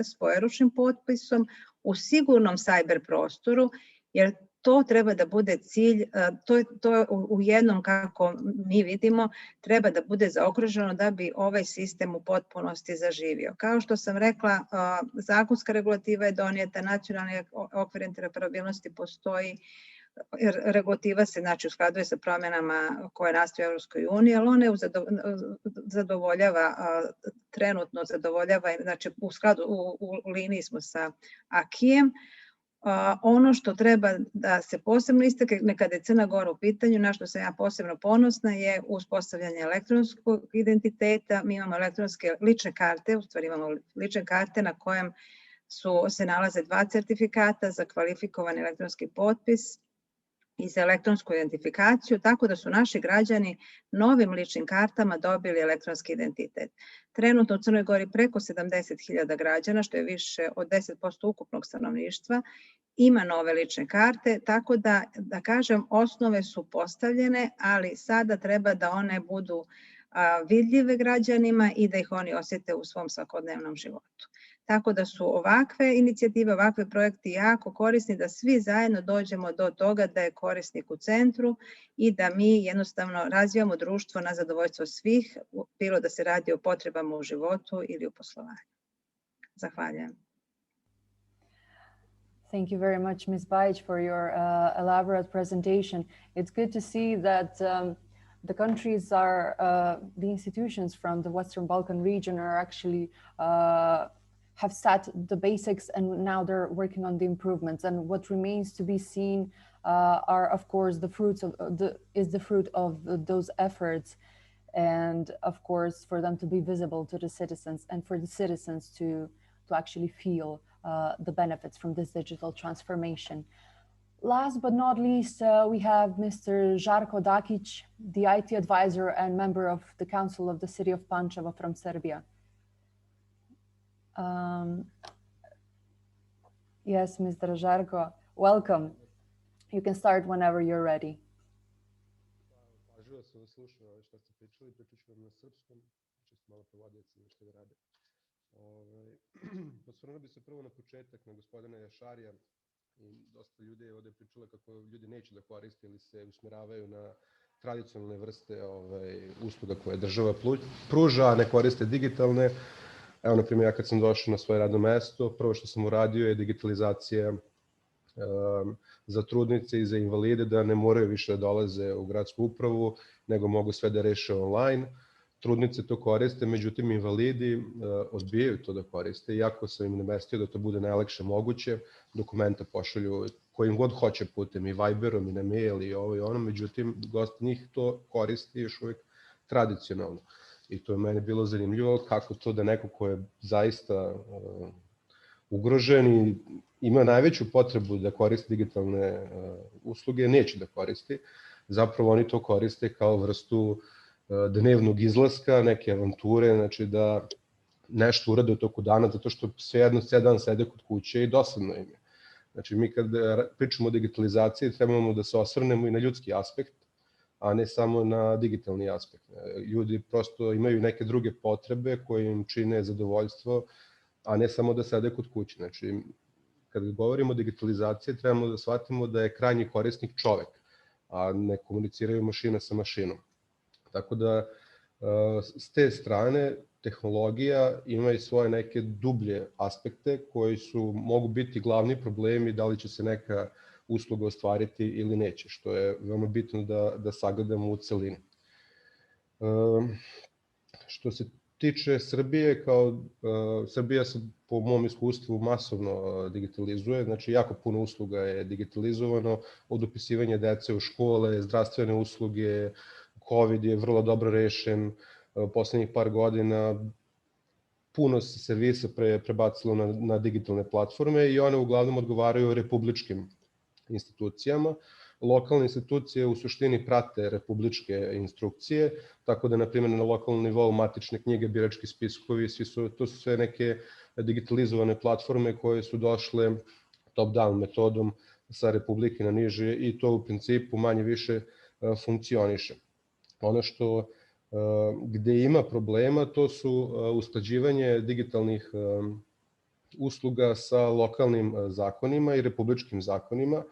svojeručnim potpisom u sigurnom cyber prostoru, jer to treba da bude cilj, to u jednom, kako mi vidimo, treba da bude zaokruženo da bi ovaj sistem u potpunosti zaživio. Kao što sam rekla, zakonska regulativa je donijeta, nacionalni okvir interoperabilnosti postoji, regulativa se usklađuje sa promjenama koje nastaju u Evropskoj uniji, ali ona zadovoljava, trenutno zadovoljava, znači u liniji smo sa AKI-em. Ono što treba da se posebno istakne kada je Crna Gora u pitanju, na što sam ja posebno ponosna, je uspostavljanje elektronskog identiteta. Mi imamo elektronske lične karte, u stvari imamo lične karte na kojem se nalaze 2 certifikata za kvalifikovani elektronski potpis i za elektronsku identifikaciju, tako da su naši građani novim ličnim kartama dobili elektronski identitet. Trenutno u Crnoj Gori preko 70.000 građana, što je više od 10% ukupnog stanovništva, ima nove lične karte, tako da kažem, osnove su postavljene, ali sada treba da one budu vidljive građanima i da ih oni osjete u svom svakodnevnom životu. Tako da su ovakve inicijative, ovakve projekti jako korisni, da svi zajedno dođemo do toga da je korisnik u centru i da mi jednostavno razvijamo društvo na zadovoljstvo svih, bilo da se radi o potrebama u životu ili u poslovanju. Zahvaljujem. Thank you very much, Ms. Bajic, for your elaborate presentation. It's good to see that the countries are, the institutions from the Western Balkan region are actually have set the basics, and now they're working on the improvements. And what remains to be seen are, of course, the fruits of the fruit of those efforts, and of course, for them to be visible to the citizens, and for the citizens to actually feel the benefits from this digital transformation. Last but not least, we have Mr. Žarko Dakić, the IT advisor and member of the Council of the City of Pančevo from Serbia. Yes, Mr. Žarko, welcome. You can start whenever you're ready. Pažljivo sam vas slušao što ste pričali, pričat ću vam na srpskom, čisto malo prevodioci nešto da rade. Osvrnuo bi se prvo na početak na gospodina Јашарија i dosta ljudi je ovde pričalo kako ljudi neće da koriste ili se usmeravaju na tradicionalne vrste usluga koje država pruža, a ne koriste digitalne. Evo, na primjer, ja kad sam došao na svoje radno mesto, prvo što sam uradio je digitalizacija za trudnice i za invalide, da ne moraju više da dolaze u gradsku upravu, nego mogu sve da reše online. Trudnice to koriste, međutim invalidi odbijaju to da koriste, iako sam im namestio da to bude najlakše moguće, dokumenta pošalju kojim god hoće putem, i Viberom, i na mail, i ovo i ono, međutim, dosta njih to koristi još uvijek tradicionalno. I to je meni bilo zanimljivo, kako to da neko ko je zaista ugrožen i ima najveću potrebu da koristi digitalne usluge, neće da koristi. Zapravo oni to koriste kao vrstu dnevnog izlaska, neke avanture, znači da nešto urade u toku dana, zato što svejedno cijel dan sede kod kuće i dosadno im je. Znači mi kad pričamo o digitalizaciji trebamo da se osvrnemo i na ljudski aspekt, a ne samo na digitalni aspekt. Ljudi prosto imaju neke druge potrebe koje im čine zadovoljstvo, a ne samo da sede kod kuće. Znači, kad govorimo o digitalizaciji, trebamo da shvatimo da je krajnji korisnik čovek, a ne komuniciraju mašina sa mašinom. Tako da, s te strane, tehnologija ima i svoje neke dublje aspekte koji mogu biti glavni problemi da li će se neka usluga ostvariti ili neće, što je veoma bitno da sagledamo u celini. Što se tiče Srbije, Srbija se po mom iskustvu masovno digitalizuje, znači jako puno usluga je digitalizovano, od upisivanja dece u škole, zdravstvene usluge, COVID je vrlo dobro rešen, poslednjih par godina puno se servisa prebacilo na digitalne platforme i one uglavnom odgovaraju republičkim institucijama. Lokalne institucije u suštini prate republičke instrukcije, tako da, na primjer, na lokalnom nivou matične knjige, birački spiskovi, to su sve neke digitalizovane platforme koje su došle top-down metodom sa republike na niže i to u principu manje više funkcioniše. Ono što Gde ima problema, to su usklađivanje digitalnih usluga sa lokalnim zakonima i republičkim zakonima.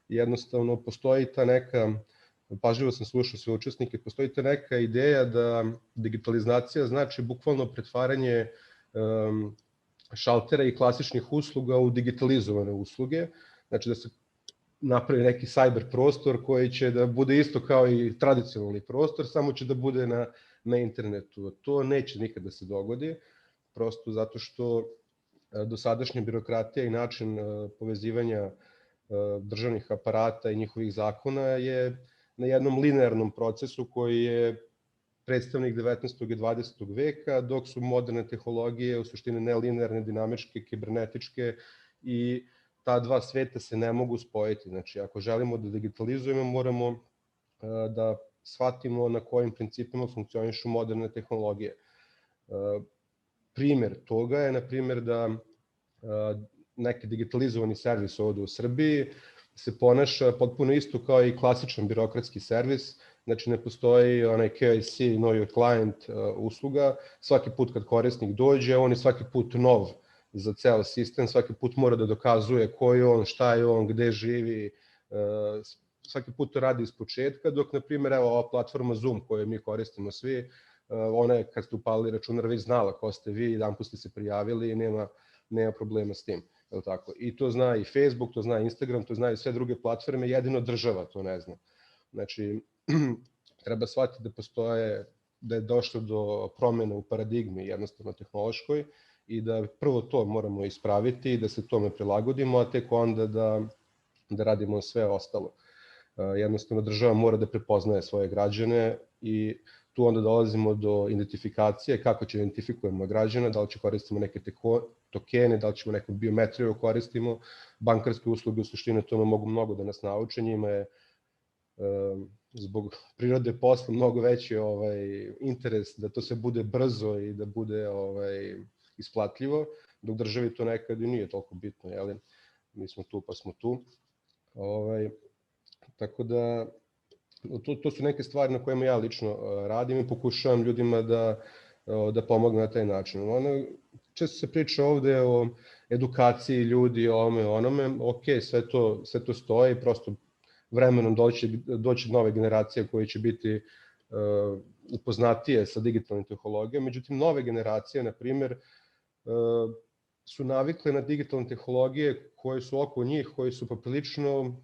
Jednostavno, postoji ta neka, pažljivo sam slušao sve učesnike, postoji ta neka ideja da digitalizacija znači bukvalno pretvaranje šaltera i klasičnih usluga u digitalizovane usluge. Znači da se napravi neki cyber prostor koji će da bude isto kao i tradicionalni prostor, samo će da bude na internetu. To neće nikad da se dogodi, prosto zato što dosadašnja birokratija i način povezivanja državnih aparata i njihovih zakona je na jednom linearnom procesu koji je predstavnik 19. i 20. veka, dok su moderne tehnologije u suštini nelinearne, dinamičke, kibernetičke i ta dva sveta se ne mogu spojiti. Znači, ako želimo da digitalizujemo, moramo da shvatimo na kojim principima funkcionišu moderne tehnologije. Primer toga je, na primjer, da neki digitalizovani servis ovde u Srbiji se ponaša potpuno isto kao i klasičan birokratski servis. Znači, ne postoji onaj KYC, Know Your Client usluga. Svaki put kad korisnik dođe, on je svaki put nov za ceo sistem, svaki put mora da dokazuje ko je on, šta je on, gde živi, svaki put to radi iz početka, dok, na primjer, evo, ova platforma Zoom koju mi koristimo svi, ona je, kad ste upalili računar, već znala ko ste vi, jedan put ste se prijavili i nema problema s tim. I to zna i Facebook, to zna i Instagram, to zna i sve druge platforme, jedino država to ne zna. Znači, treba shvatiti da postoje, da je došlo do promjene u paradigmi, jednostavno tehnološkoj, i da prvo to moramo ispraviti, da se tome prilagodimo, a tek onda da radimo sve ostalo. Jednostavno, država mora da prepoznaje svoje građane i tu onda dolazimo do identifikacije, kako će identifikujemo građana, da li će koristimo neke tokene, da li ćemo neku biometriju koristimo, bankarske usluge u suštini tome mogu mnogo da nas nauče, njima je zbog prirode posla mnogo veći interes da to sve bude brzo i da bude isplatljivo, dok državi to nekad i nije toliko bitno, jel? Mi smo tu pa smo tu. Tako da, to su neke stvari na kojima ja lično radim i pokušavam ljudima da pomognu na taj način. Često se priča ovde o edukaciji ljudi, o ovome, onome, ok, sve to stoji, prosto vremenom doći nove generacije koje će biti upoznatije sa digitalnim tehnologijama, međutim, nove generacije, na primjer, su navikle na digitalne tehnologije koje su oko njih, koje su poprilično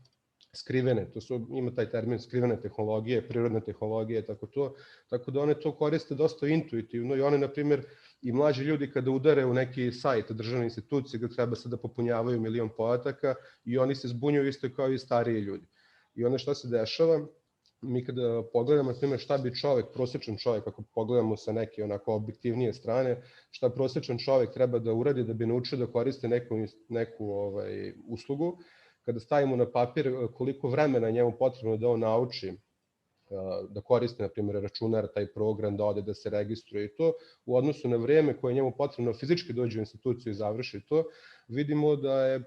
skrivene, ima taj termin skrivene tehnologije, prirodne tehnologije, tako da one to koriste dosta intuitivno i one, na primjer, i mlađi ljudi kada udare u neki sajt državne institucije gde treba se da popunjavaju 1.000.000 podataka i oni se zbunjuju isto kao i stariji ljudi. I onda šta se dešava, mi kada pogledamo, na primjer, šta bi prosječan čovjek, ako pogledamo sa neke onako objektivnije strane, šta prosječan čovjek treba da uradi da bi naučio da koriste neku uslugu, kada stavimo na papir koliko vremena njemu potrebno da on nauči da koriste, na primjer, računar, taj program, da ode da se registruje i to, u odnosu na vreme koje njemu potrebno fizički dođe u instituciju i završi to, vidimo da je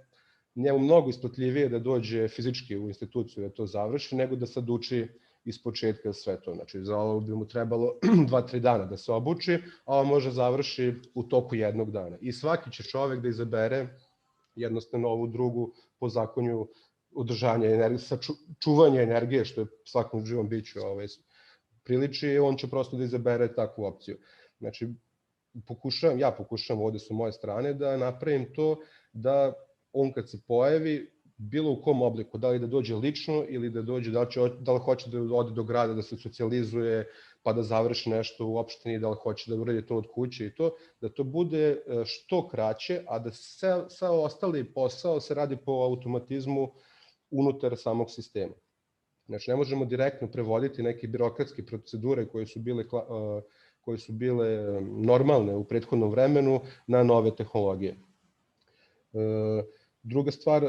njemu mnogo isplatljivije da dođe fizički u instituciju da to završi, nego da sad uči iz početka sve to. Znači, za ovo bi mu trebalo 2-3 dana da se obuči, a ovo može završi u toku jednog dana. I svaki će čovek da izabere jednostavno ovu drugu po zakonju održanja energije, čuvanja energije, što je svakom živom biću priliči, on će prosto da izabere takvu opciju. Znači, ja pokušavam ovde sa moje strane da napravim to da on kad se pojavi, bilo u kom obliku, da li da dođe lično ili da dođe, da li hoće da ode do grada, da se socijalizuje, pa da završi nešto u opštini, da li hoće da uradi to od kuće i to, da to bude što kraće, a da sav ostali posao se radi po automatizmu unutar samog sistema. Znači, ne možemo direktno prevoditi neke birokratske procedure koje su bile normalne u prethodnom vremenu na nove tehnologije. Druga stvar,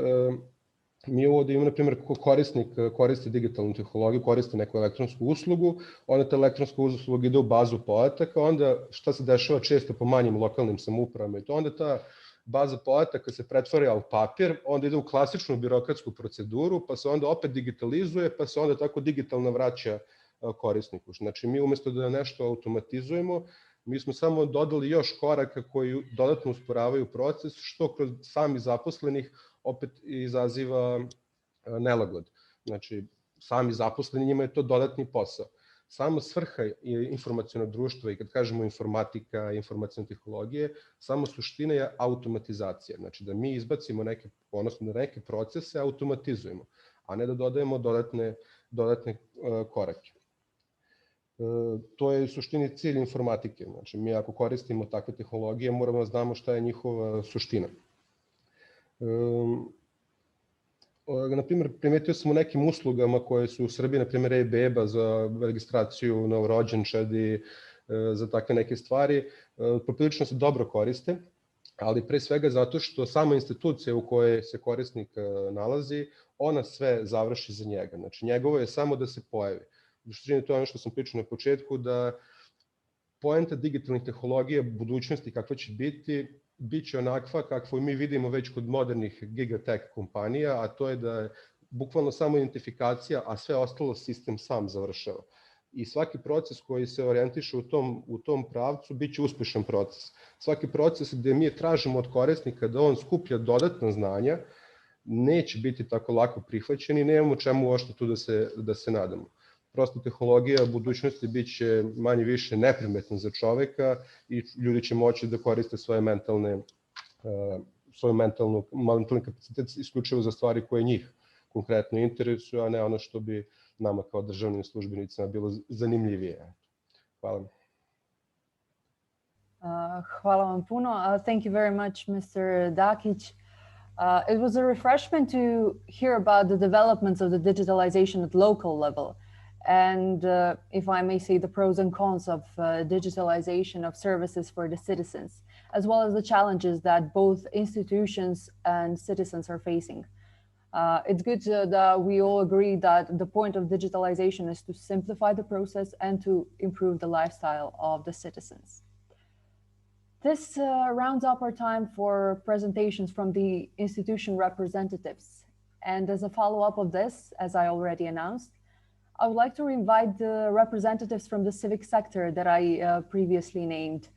mi ovde imamo, na primjer, korisnik koristi digitalnu tehnologiju, koristi neku elektronsku uslugu, onda ta elektronska usluga ide u bazu podataka, onda šta se dešava često po manjim lokalnim samoupravama i to, onda ta baza podataka se pretvara u papir, onda ide u klasičnu birokratsku proceduru, pa se onda opet digitalizuje, pa se onda tako digitalno vraća korisniku. Znači, mi umjesto da nešto automatizujemo, mi smo samo dodali još koraka koji dodatno usporavaju proces, što kroz sami zaposlenih opet izaziva nelagod. Znači, sami zaposleni, njima je to dodatni posao. Sama svrha informacionog društva, i kad kažemo informatika, informacione tehnologije, samo suština je automatizacija. Znači, da mi izbacimo neke, odnosno da neke procese automatizujemo, a ne da dodajemo dodatne korake. To je u suštini cilj informatike. Znači, mi ako koristimo takve tehnologije, moramo da znamo šta je njihova suština. Na primjer, primetio sam u nekim uslugama koje su u Srbiji, na primjer e-beba za registraciju novorođenčadi, za takve neke stvari, poprilično se dobro koriste, ali pre svega zato što sama institucija u kojoj se korisnik nalazi, ona sve završi za njega. Znači, njegovo je samo da se pojavi. U suštini to je ono što sam pričao na početku, da poenta digitalnih tehnologija budućnosti kakva će biti, bit će onakva kakvu mi vidimo već kod modernih gigatech kompanija, a to je da je bukvalno samo identifikacija, a sve ostalo sistem sam završava. I svaki proces koji se orijentiše u tom pravcu bit će uspešan proces. Svaki proces gde mi tražimo od korisnika da on skuplja dodatna znanja, neće biti tako lako prihvaćen i nemamo čemu uopšte tu da se nadamo. Prosto tehnologija budućnosti bit će manje više neprimetna za čoveka i ljudi će moći da koriste svoj mentalni kapacitet isključivo za stvari koje njih konkretno interesuju, a ne ono što bi nama kao državnim službenicima bilo zanimljivije. Hvala. Hvala vam puno. Thank you very much, Mr. Dakić. It was a refreshment to hear about the developments of the digitalization at local level. And if I may say, the pros and cons of digitalization of services for the citizens, as well as the challenges that both institutions and citizens are facing. It's good that we all agree that the point of digitalization is to simplify the process and to improve the lifestyle of the citizens. This rounds up our time for presentations from the institution representatives. And as a follow-up of this, as I already announced, I would like to invite the representatives from the civic sector that I previously named.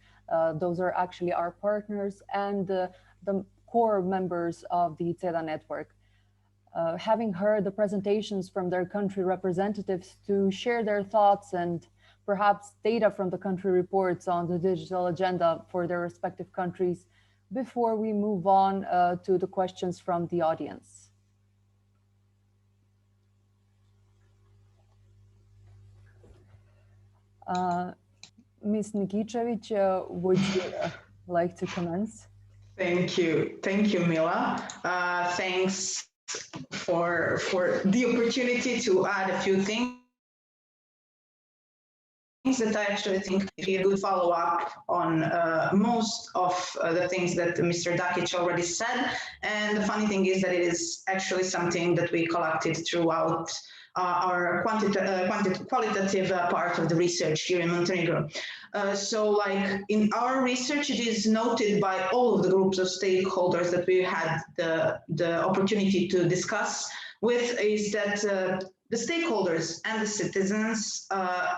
Those are actually our partners and the core members of the CEDA network. Having heard the presentations from their country representatives to share their thoughts and perhaps data from the country reports on the digital agenda for their respective countries before we move on to the questions from the audience. Ms. Nikicevic, would you like to commence? Thank you, Mila. Thanks for the opportunity to add a few things that I actually think we will follow up on most of the things that Mr. Dakić already said. And the funny thing is that it is actually something that we collected throughout our qualitative part of the research here in Montenegro. So like in our research, it is noted by all of the groups of stakeholders that we had the opportunity to discuss with, is that the stakeholders and the citizens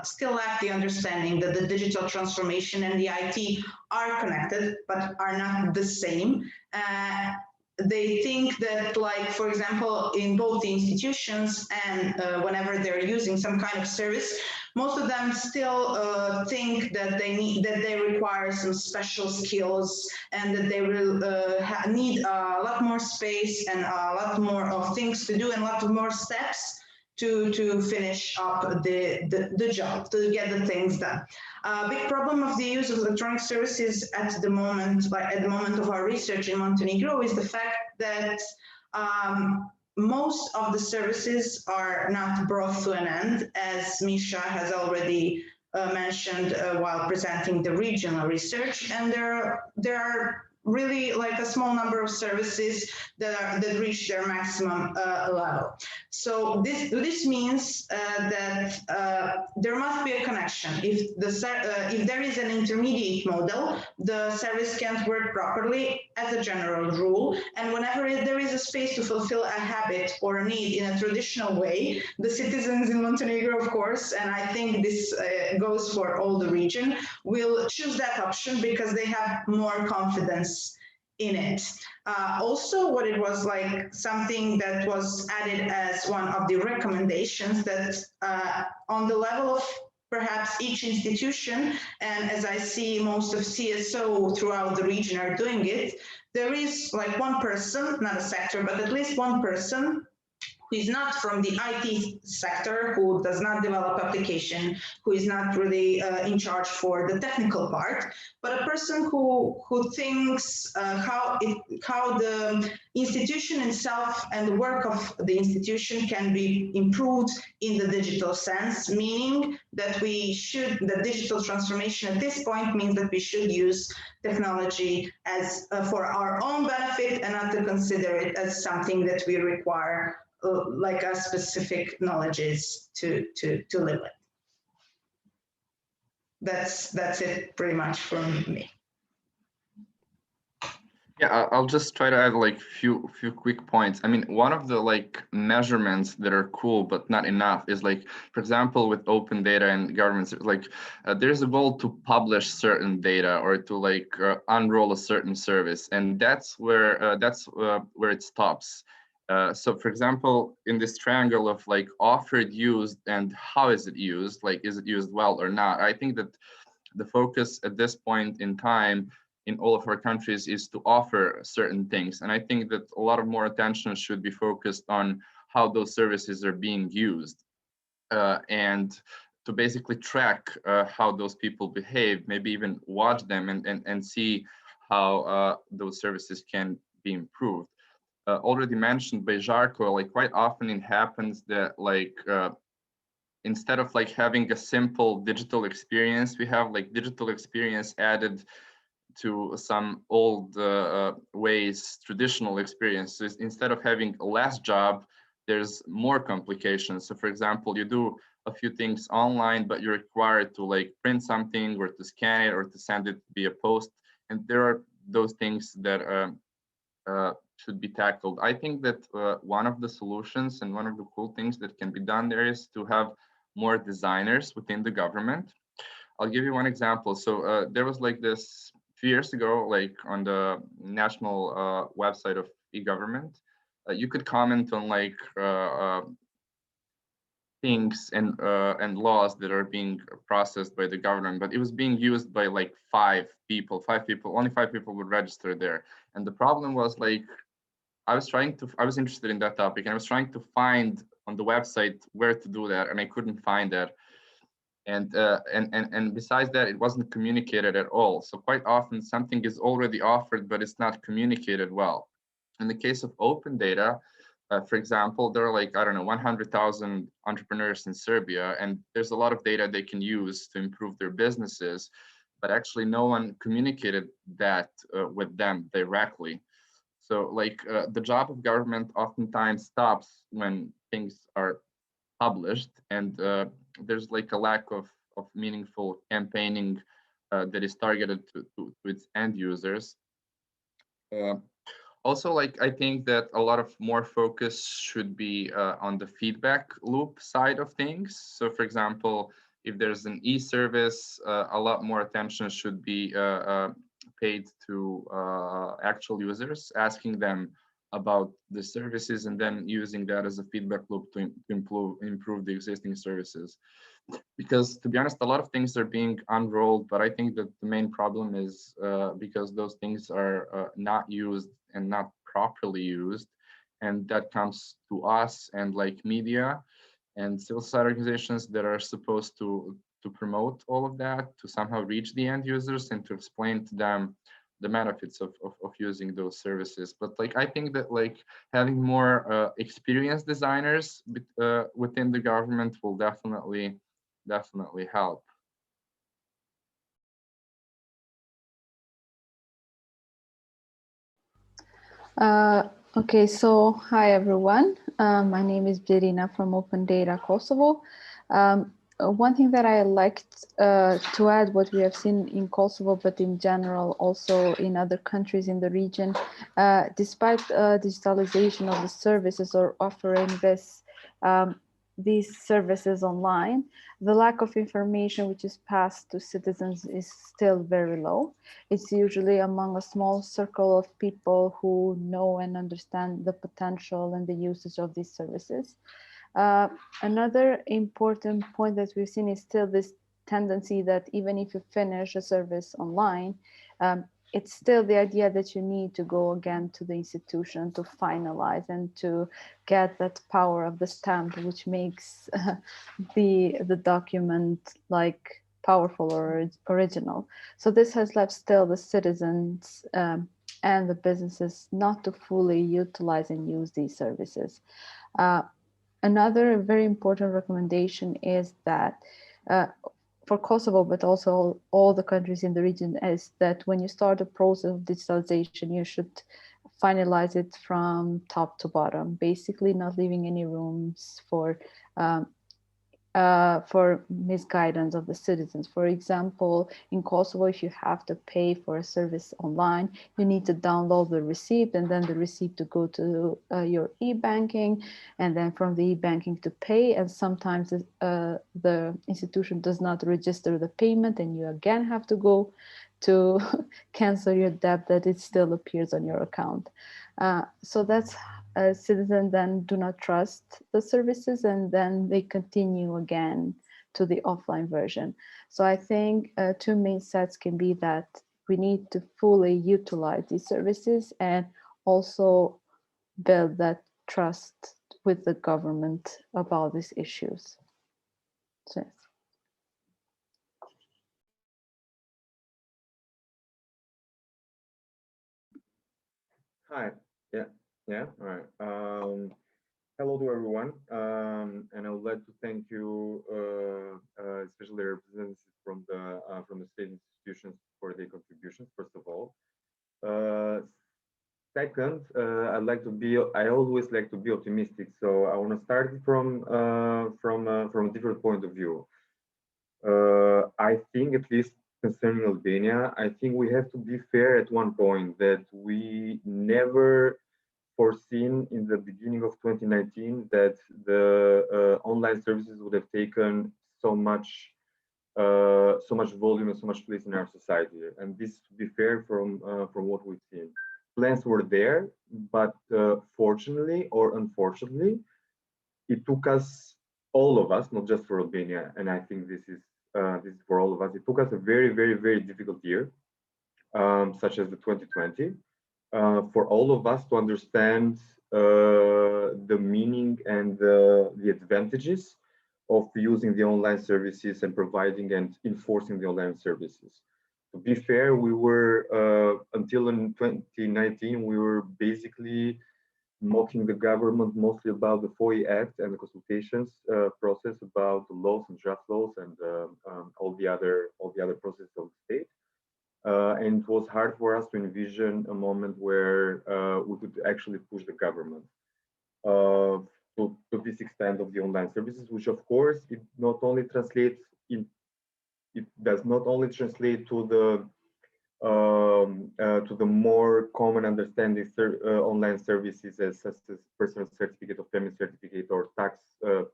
still lack the understanding that the digital transformation and the IT are connected, but are not the same. They think that, like, for example, in both the institutions and whenever they're using some kind of service, most of them still think that they require some special skills and that they will need a lot more space and a lot more of things to do and a lot more steps to finish up the job, to get the things done. A big problem of the use of electronic services at the moment of our research in Montenegro is the fact that most of the services are not brought to an end, as Misha has already mentioned while presenting the regional research, and there are really like a small number of services that reach their maximum level. So this means that there must be a connection. If there is an intermediate model, the service can't work properly as a general rule, and whenever there is a space to fulfill a habit or a need in a traditional way, the citizens in Montenegro, of course, and I think this goes for all the region, will choose that option because they have more confidence in it. Also, what it was like something that was added as one of the recommendations that on the level of perhaps each institution, and as I see most of CSO throughout the region are doing it, there is like one person, not a sector, but at least one person who is not from the IT sector, who does not develop application, who is not really in charge for the technical part, but a person who thinks how the institution itself and the work of the institution can be improved in the digital sense, meaning that the digital transformation at this point means that we should use technology as for our own benefit and not to consider it as something that we require like a specific knowledges to live with. That's it pretty much from me. Yeah, I'll just try to add like few quick points. I mean, one of the like measurements that are cool but not enough is like, for example, with open data and governments, like there's a goal to publish certain data or to like unroll a certain service, and that's where it stops. So for example, in this triangle of like offered, used, and how is it used, like is it used well or not, I think that the focus at this point in time in all of our countries is to offer certain things. And I think that a lot of more attention should be focused on how those services are being used and to basically track how those people behave, maybe even watch them and see how those services can be improved. Already mentioned by Žarko, like quite often it happens that like instead of like having a simple digital experience, we have like digital experience added to some old ways, traditional experiences. Instead of having less job, there's more complications. So for example, you do a few things online, but you're required to like print something or to scan it or to send it via post. And there are those things that should be tackled. I think that one of the solutions and one of the cool things that can be done there is to have more designers within the government. I'll give you one example. So there was like this few years ago, like on the national website of e-government, you could comment on like things and laws that are being processed by the government, but it was being used by like five people, only 5 people would register there. And the problem was like, I was interested in that topic and I was trying to find on the website where to do that, and I couldn't find that. And besides that, it wasn't communicated at all. So quite often something is already offered, but it's not communicated well. In the case of open data, for example, there are like, I don't know, 100,000 entrepreneurs in Serbia, and there's a lot of data they can use to improve their businesses, but actually no one communicated that with them directly. So like the job of government oftentimes stops when things are published, and there's like a lack of meaningful campaigning that is targeted to its end users. Also, like I think that a lot of more focus should be on the feedback loop side of things. So for example, if there's an e-service, a lot more attention should be paid to actual users, asking them about the services and then using that as a feedback loop to improve the existing services. Because to be honest, a lot of things are being unrolled, but I think that the main problem is because those things are not used and not properly used, and that comes to us and like media and civil society organizations that are supposed to promote all of that, to somehow reach the end users and to explain to them the benefits of using those services. But like I think that like having more experienced designers within the government will definitely help. Okay, so hi everyone. My name is Birina from Open Data Kosovo. one thing that I liked to add, what we have seen in Kosovo, but in general also in other countries in the region, despite digitalization of the services or offering these services online, the lack of information which is passed to citizens is still very low. It's usually among a small circle of people who know and understand the potential and the usage of these services. Another important point that we've seen is still this tendency that even if you finish a service online, it's still the idea that you need to go again to the institution to finalize and to get that power of the stamp, which makes the document like powerful or original. So this has left still the citizens and the businesses not to fully utilize and use these services. Another very important recommendation is that for Kosovo, but also all the countries in the region, is that when you start a process of digitalization, you should finalize it from top to bottom, basically not leaving any rooms for misguidance of the citizens. For example, in Kosovo, if you have to pay for a service online, you need to download the receipt and then the receipt to go to your e-banking, and then from the e-banking to pay. And sometimes the institution does not register the payment and you again have to go to cancel your debt that it still appears on your account. So that's citizens then do not trust the services and then they continue again to the offline version. So I think two main sets can be that we need to fully utilize these services and also build that trust with the government about these issues. So, yes. Hi. Yeah. All right. Hello to everyone, and I would like to thank you, especially representatives from the state institutions, for their contributions. First of all, second, I always like to be optimistic. So I want to start from a different point of view. I think, at least concerning Albania, I think we have to be fair at one point that we never foreseen in the beginning of 2019 that the online services would have taken so much volume and so much place in our society. And this, to be fair, from what we've seen, plans were there, but fortunately or unfortunately, it took us, all of us, not just for Albania, and I think this is for all of us. It took us a very, very, very difficult year, such as the 2020. For all of us to understand the meaning and the advantages of using the online services and providing and enforcing the online services. To be fair, we were, until in 2019, we were basically mocking the government mostly about the FOI Act and the consultations process about the laws and draft laws and all the other processes of the state. And it was hard for us to envision a moment where we could actually push the government to this extent of the online services, which of course it does not only translate to the more common understanding online services as such as personal certificate or family certificate or tax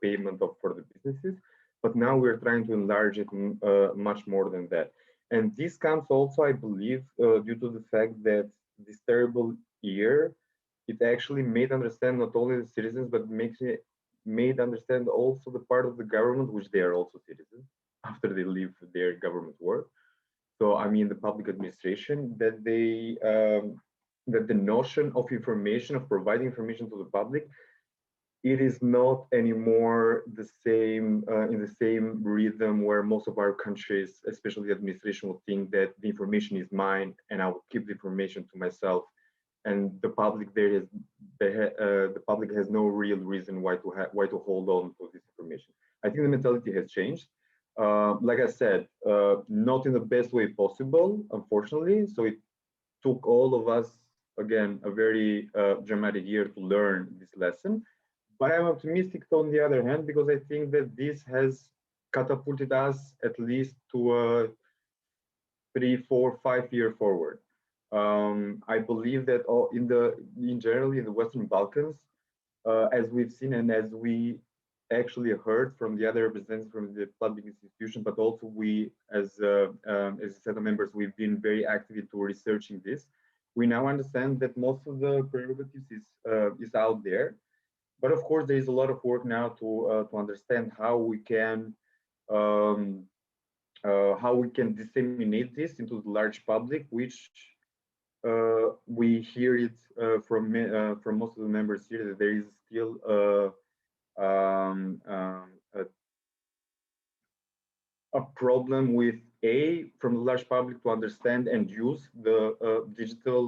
payment for the businesses, but now we're trying to enlarge it much more than that. And this comes also, I believe, due to the fact that this terrible year, it actually made understand not only the citizens, but made understand also the part of the government, which they are also citizens after they leave their government work. So I mean the public administration, that that the notion of information, of providing information to the public, it is not anymore the same in the same rhythm where most of our countries, especially the administration, will think that the information is mine and I will keep the information to myself, and the public the public has no real reason why to hold on to this information. I think the mentality has changed. Like I said, not in the best way possible, unfortunately. So it took all of us, again, a very dramatic year to learn this lesson. But I'm optimistic on the other hand, because I think that this has catapulted us at least to a 3, 4, 5 year forward. I believe that in generally in the Western Balkans, as we've seen and as we actually heard from the other representatives from the public institution, but also we as SETA members, we've been very active into researching this. We now understand that most of the prerogatives is out there, but of course there is a lot of work now to understand how we can disseminate this into the large public, which we hear it from most of the members here that there is still a problem with from the large public to understand and use the digital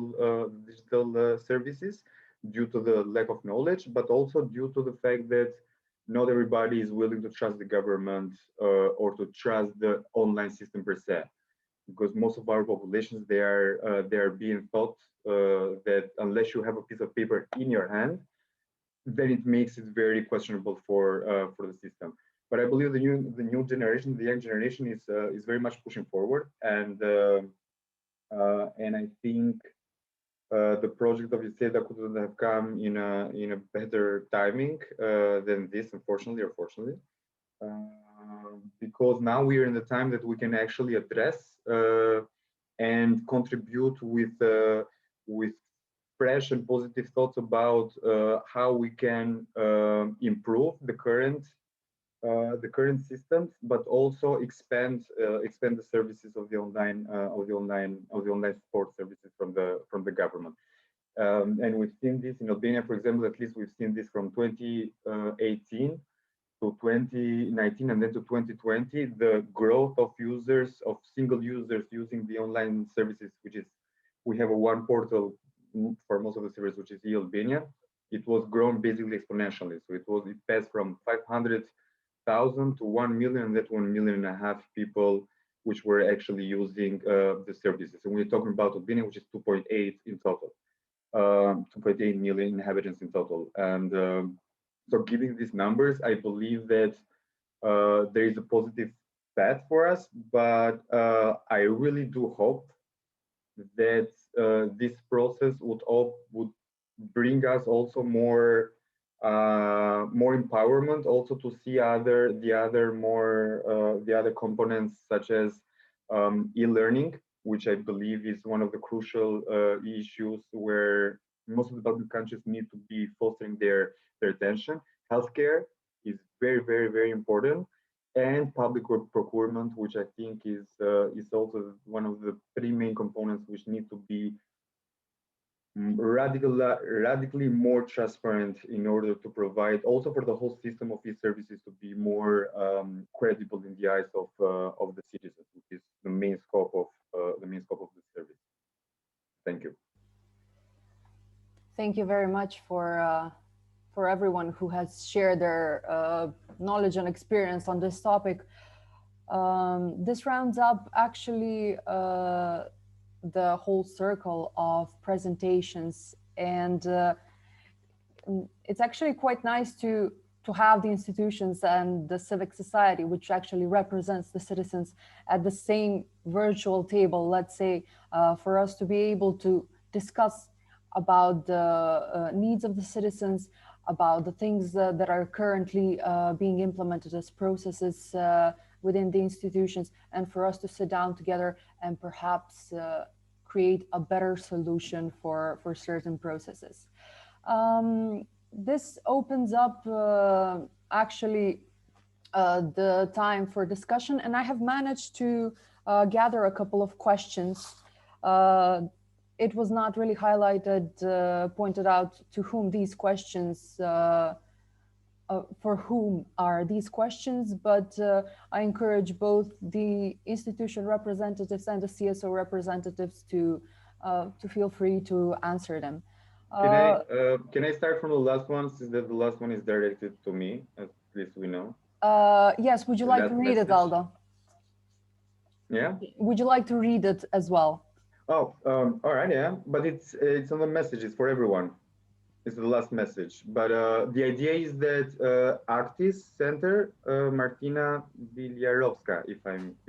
services due to the lack of knowledge, but also due to the fact that not everybody is willing to trust the government or to trust the online system per se, because most of our populations they are being taught that unless you have a piece of paper in your hand, then it makes it very questionable for the system. But I believe the new generation, the young generation, is very much pushing forward, and I think the project of SETA couldn't have come in a better timing than this, unfortunately or fortunately, because now we are in the time that we can actually address and contribute with fresh and positive thoughts about how we can improve the current systems, but also expand the services of the online support services from the government. And we've seen this in Albania, for example. At least we've seen this from 2018 to 2019 and then to 2020. The growth of single users using the online services, which is we have a one portal for most of the services, which is e-Albania. It was grown basically exponentially. So it passed from 500,000 to 1 million, and that 1.5 million people which were actually using the services. And we're talking about Albania, which is 2.8 in total, 2.8 million inhabitants in total. And so giving these numbers, I believe that there is a positive path for us, but I really do hope that this process would bring us also more empowerment, also to see the other components such as e-learning, which I believe is one of the crucial issues where most of the Balkan countries need to be fostering their attention. Healthcare is very, very, very important, and public procurement, which I think is also one of the 3 main components which need to be radically more transparent in order to provide also for the whole system of these services to be more credible in the eyes of the citizens, which is the main scope of the service. Thank you. Thank you very much for everyone who has shared their knowledge and experience on this topic. This rounds up actually the whole circle of presentations, and it's actually quite nice to have the institutions and the civic society, which actually represents the citizens, at the same virtual table, let's say, for us to be able to discuss about the needs of the citizens, about the things that are currently being implemented as processes within the institutions, and for us to sit down together and perhaps create a better solution for certain processes. This opens up actually the time for discussion, and I have managed to gather a couple of questions. It was not really highlighted, pointed out to whom these questions, for whom are these questions, but I encourage both the institution representatives and the CSO representatives to feel free to answer them. Can I start from the last one, since the last one is directed to me, at least we know? Yes, would you like to read it, Aldo? Yeah? Would you like to read it as well? Oh, all right, yeah, but it's on the messages for everyone. is the last message. But the idea is that artist center, Martina Biliarovska, if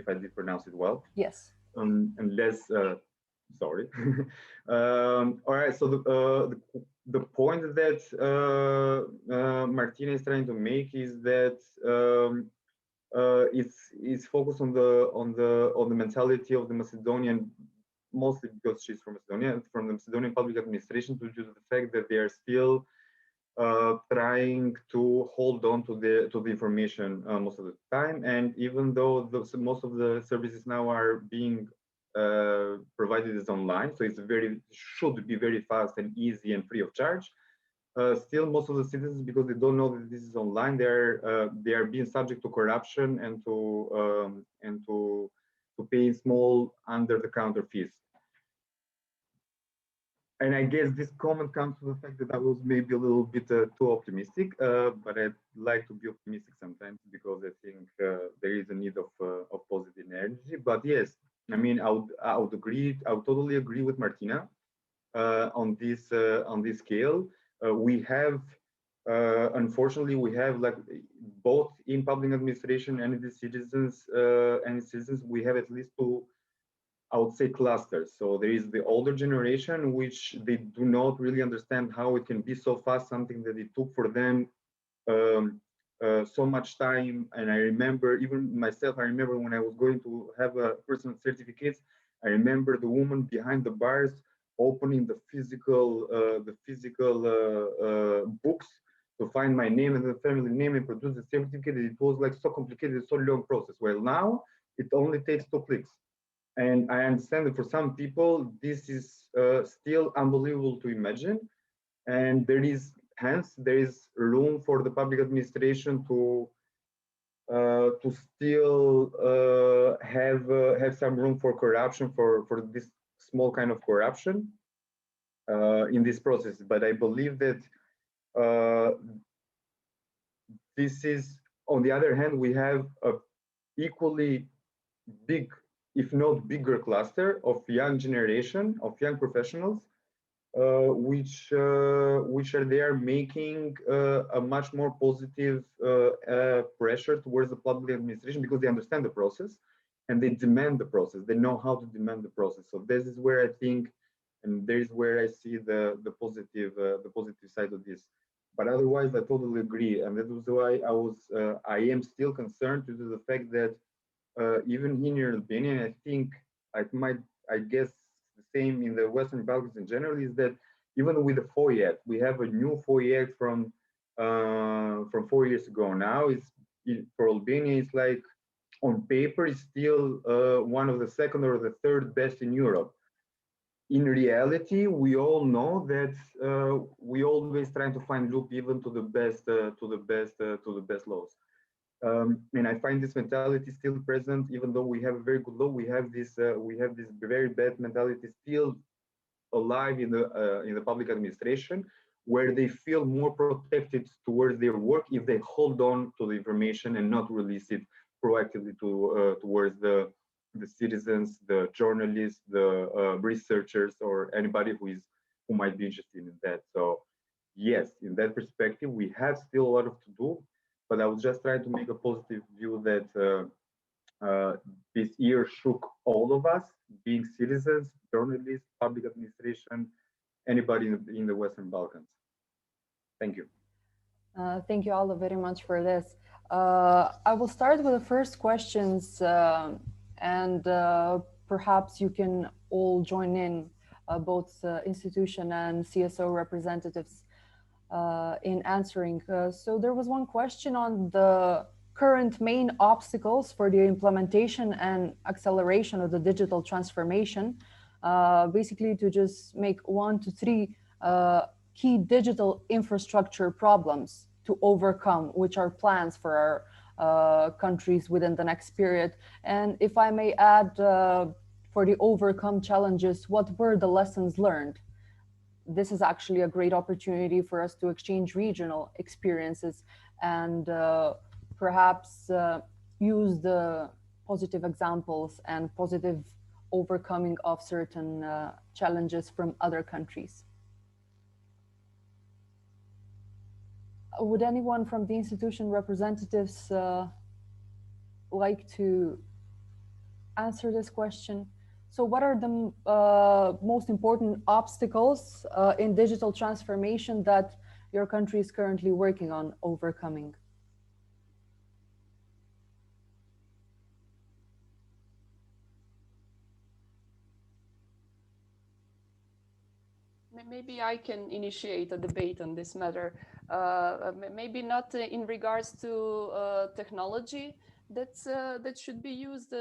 I did pronounce it well. Yes. Unless, sorry. All right. So the point that Martina is trying to make is that it's focused on the mentality of the Macedonian, mostly because she's from Macedonia, from the Macedonian public administration, due to the fact that they are still trying to hold on to the information most of the time. And even though most of the services now are being provided as online, so it's should be very fast and easy and free of charge. Still, most of the citizens, because they don't know that this is online, they are being subject to corruption and to paying small under-the-counter fees. And I guess this comment comes to the fact that I was maybe a little bit too optimistic, but I'd like to be optimistic sometimes because I think there is a need of positive energy. But yes, I mean, I would agree. I would totally agree with Martina on this scale. We have, unfortunately, we have, like, both in public administration and in the citizens, we have at least two, I would say, clusters. So there is the older generation, which they do not really understand how it can be so fast, something that it took for them so much time. And I remember, even myself, I remember when I was going to have a personal certificate, I remember the woman behind the bars opening the physical books to find my name and the family name and produce the certificate. It was like so complicated, so long process. Well, now it only takes 2 clicks. And I understand that for some people, this is still unbelievable to imagine. And hence there is room for the public administration to still have some room for corruption, for this small kind of corruption in this process. But I believe that this is, on the other hand, we have a equally big, if not bigger, cluster of young generation, of young professionals, which are there making a much more positive pressure towards the public administration, because they understand the process and they demand the process. They know how to demand the process. So this is where I think, and there is where I see the positive side of this. But otherwise, I totally agree, and that was why I am still concerned due to the fact that even here in Albania, I think I guess the same in the Western Balkans in general, is that even with the FOI Act, we have a new FOI Act from 4 years ago. Now for Albania, it's like on paper, it's still one of the second or the third best in Europe. In reality, we all know that we always trying to find loop even to the best laws. And I find this mentality still present, even though we have a very good law. We have this very bad mentality still alive in the public administration, where they feel more protected towards their work if they hold on to the information and not release it proactively towards the citizens, the journalists, the researchers, or anybody who might be interested in that. So yes, in that perspective, we have still a lot to do. But I was just trying to make a positive view that this year shook all of us, being citizens, journalists, public administration, anybody in the Western Balkans. Thank you. Thank you all very much for this. I will start with the first questions, and perhaps you can all join in, both institution and CSO representatives, in answering. So there was one question on the current main obstacles for the implementation and acceleration of the digital transformation, basically to just make 1 to 3 key digital infrastructure problems to overcome, which are plans for our countries within the next period. And if I may add, for the overcome challenges, what were the lessons learned? This is actually a great opportunity for us to exchange regional experiences and perhaps use the positive examples and positive overcoming of certain challenges from other countries. Would anyone from the institution representatives like to answer this question? So what are the most important obstacles in digital transformation that your country is currently working on overcoming? Maybe I can initiate a debate on this matter. Maybe not in regards to technology that should be used.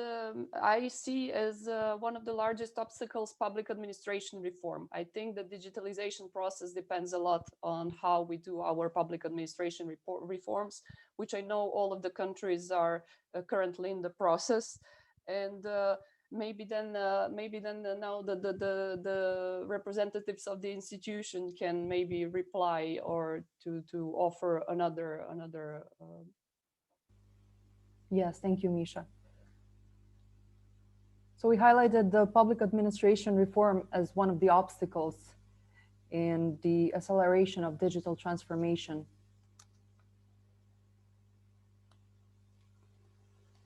I see as one of the largest obstacles public administration reform. I think the digitalization process depends a lot on how we do our public administration reforms, which I know all of the countries are currently in the process. And maybe then now the representatives of the institution can maybe reply or to offer another. Yes, thank you, Misha. So we highlighted the public administration reform as one of the obstacles in the acceleration of digital transformation.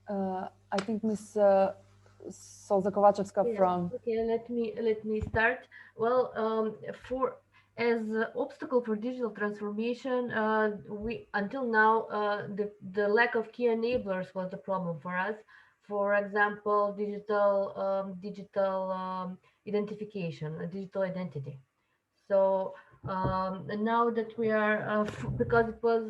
I think Ms. Solza-Kovačevska from... Okay, let me start. Well, as an obstacle for digital transformation, we until now the lack of key enablers was the problem for us. For example, digital identification, digital identity. So now that we are, because it was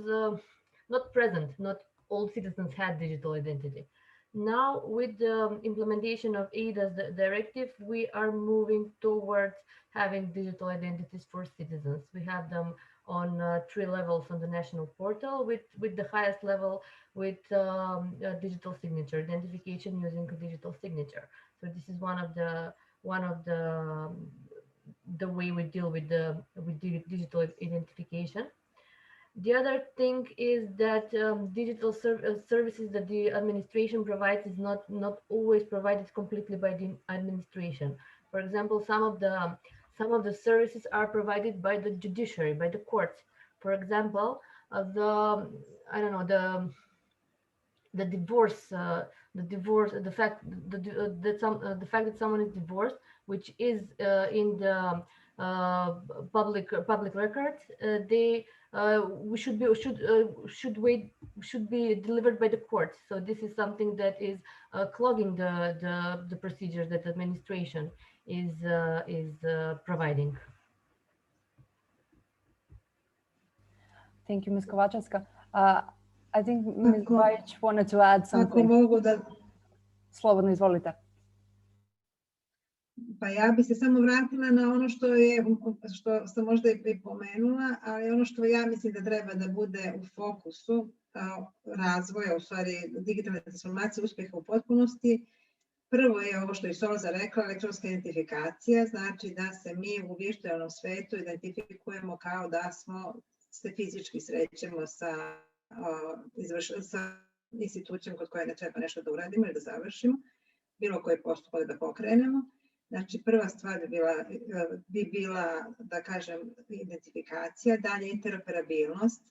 not present, not all citizens had digital identity. Now, with the implementation of eIDAS directive, we are moving towards having digital identities for citizens. We have them on 3 levels on the national portal, with the highest level with digital signature, identification using digital signature. So this is one of the way we deal with digital identification. The other thing is that digital services that the administration provides is not always provided completely by the administration. For example, some of the services are provided by the judiciary, by the courts. For example, the fact that someone is divorced, which is in the public records, should be delivered by the court. So this is something that is clogging the procedures that administration is providing. Thank you, Ms. Kovačevska. I think Ms. Bajić wanted to add something. Ako mogu da... Slobodno, izvolite. Pa ja bi se samo vratila na ono što sam možda i pomenula, ali ono što ja mislim da treba da bude u fokusu razvoja, u stvari digitalne transformacije, uspjeha u potpunosti. Prvo je ovo što je Solza rekla, elektronska identifikacija, znači da se mi u virtualnom svetu identifikujemo kao da se fizički srećemo sa institucijom kod koje ne treba nešto da uradimo ili da završimo, bilo koji postupak da pokrenemo. Znači, prva stvar bi bila, da kažem, identifikacija, dalje interoperabilnost,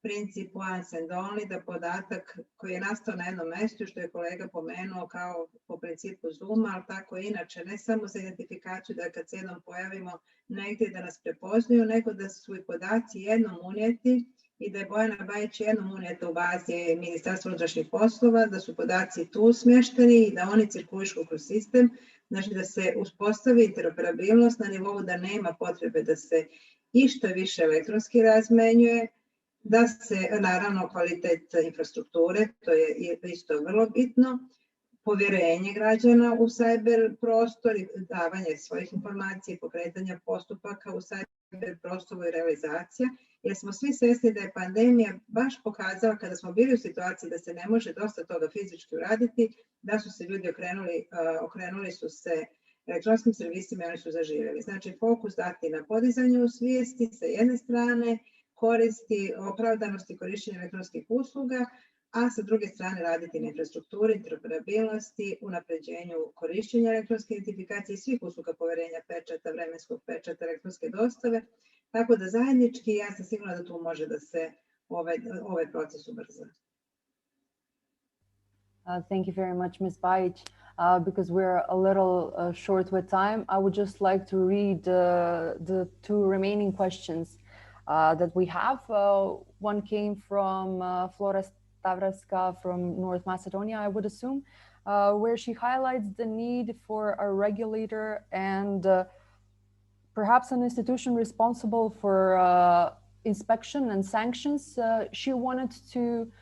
princip once and only, da podatak koji je nastao na jednom mjestu, što je kolega pomenuo kao po principu Zooma, ali tako inače, ne samo za identifikaciju da kad se jednom pojavimo negdje da nas prepoznaju, nego da su i podaci jednom unijeti i da je Bojana Bajić jednom unijeta u bazi Ministarstva unutrašnjih poslova, da su podaci tu smješteni i da oni cirkulišu kroz sistem. Znači da se uspostavi interoperabilnost na nivou da nema potrebe da se išta više elektronski razmenjuje, da se naravno kvalitet infrastrukture, to je isto vrlo bitno, povjerenje građana u cyber prostor i davanje svojih informacija i pokretanja postupaka u cyber prostoru i realizacija, jer smo svi svjesni da je pandemija baš pokazala kada smo bili u situaciji da se ne može dosta toga fizički uraditi, da su se ljudi okrenuli su se elektronskim servisima i oni su zaživjeli. Znači fokus dati na podizanju svijesti sa jedne strane, koristi, opravdanosti korištenja elektronskih usluga, a sa druge strane raditi na infrastrukturi, interoperabilnosti, unapređenju korištenja elektronske identifikacije i svih usluga poverenja pečata, vremenskog pečata, elektronske dostave. Tako da zajednički, ja sam sigurna da tu može da se ovaj proces ubrza. Thank you very much, Ms. Bajic. Because we're a little short with time, I would just like to read the two remaining questions that we have. One came from Flora Stavraska from North Macedonia, I would assume, where she highlights the need for a regulator and perhaps an institution responsible for inspection and sanctions. She wanted to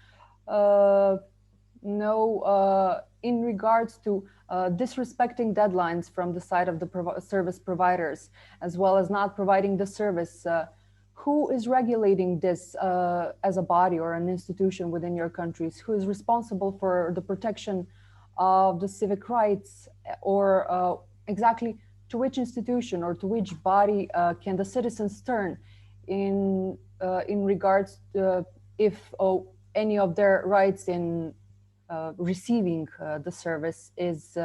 know in regards to disrespecting deadlines from the side of the service providers, as well as not providing the service. Who is regulating this as a body or an institution within your countries? Who is responsible for the protection of the civic rights, or exactly to which institution or to which body can the citizens turn in regards to if any of their rights in receiving the service is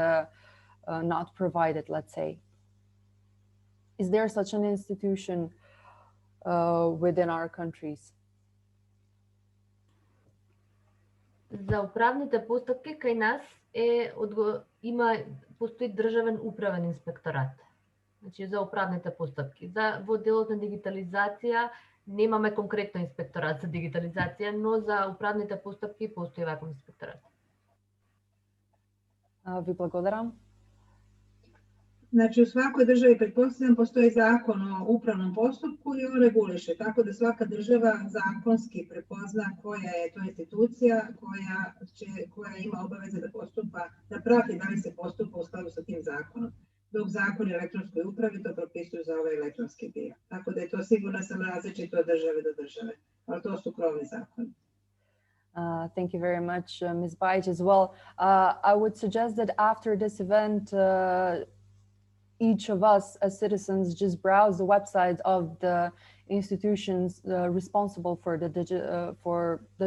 not provided, let's say? Is there such an institution within our countries? За управните постапки кај нас постои државен управен инспекторат. Значи за управните постапки. Во делот на дигитализација немаме конкретно инспекторат за дигитализација, но за управните постапки постои ваков инспекторат. Ви благодарам. Znači, u svakoj državi, pretpostavljam, postoji zakon o upravnom postupku i on reguliše, tako da svaka država zakonski prepozna koja je to institucija koja ima obaveze da postupa, da prati da li se postupa u skladu sa tim zakonom. Dok zakon o elektronskoj upravi to propisuju za ovaj elektronski dio. Tako da je to sigurno sam različito od države do države, ali to su krovni zakoni. Thank you very much, Ms. Bajic, as well. I would suggest that after this event, each of us as citizens just browse the website of the institutions responsible for the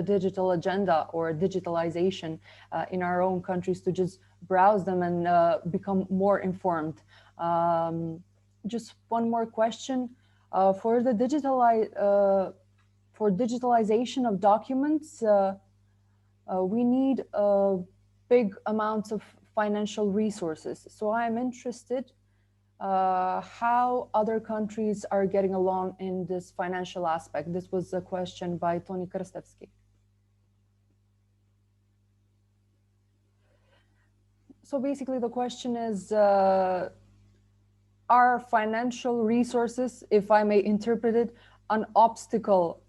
digital agenda or digitalization in our own countries, to just browse them and become more informed. Just one more question. For the digitalization of documents, we need big amounts of financial resources. So I'm interested how other countries are getting along in this financial aspect. This was a question by Toni Krstevski. So basically the question is, are financial resources, if I may interpret it, an obstacle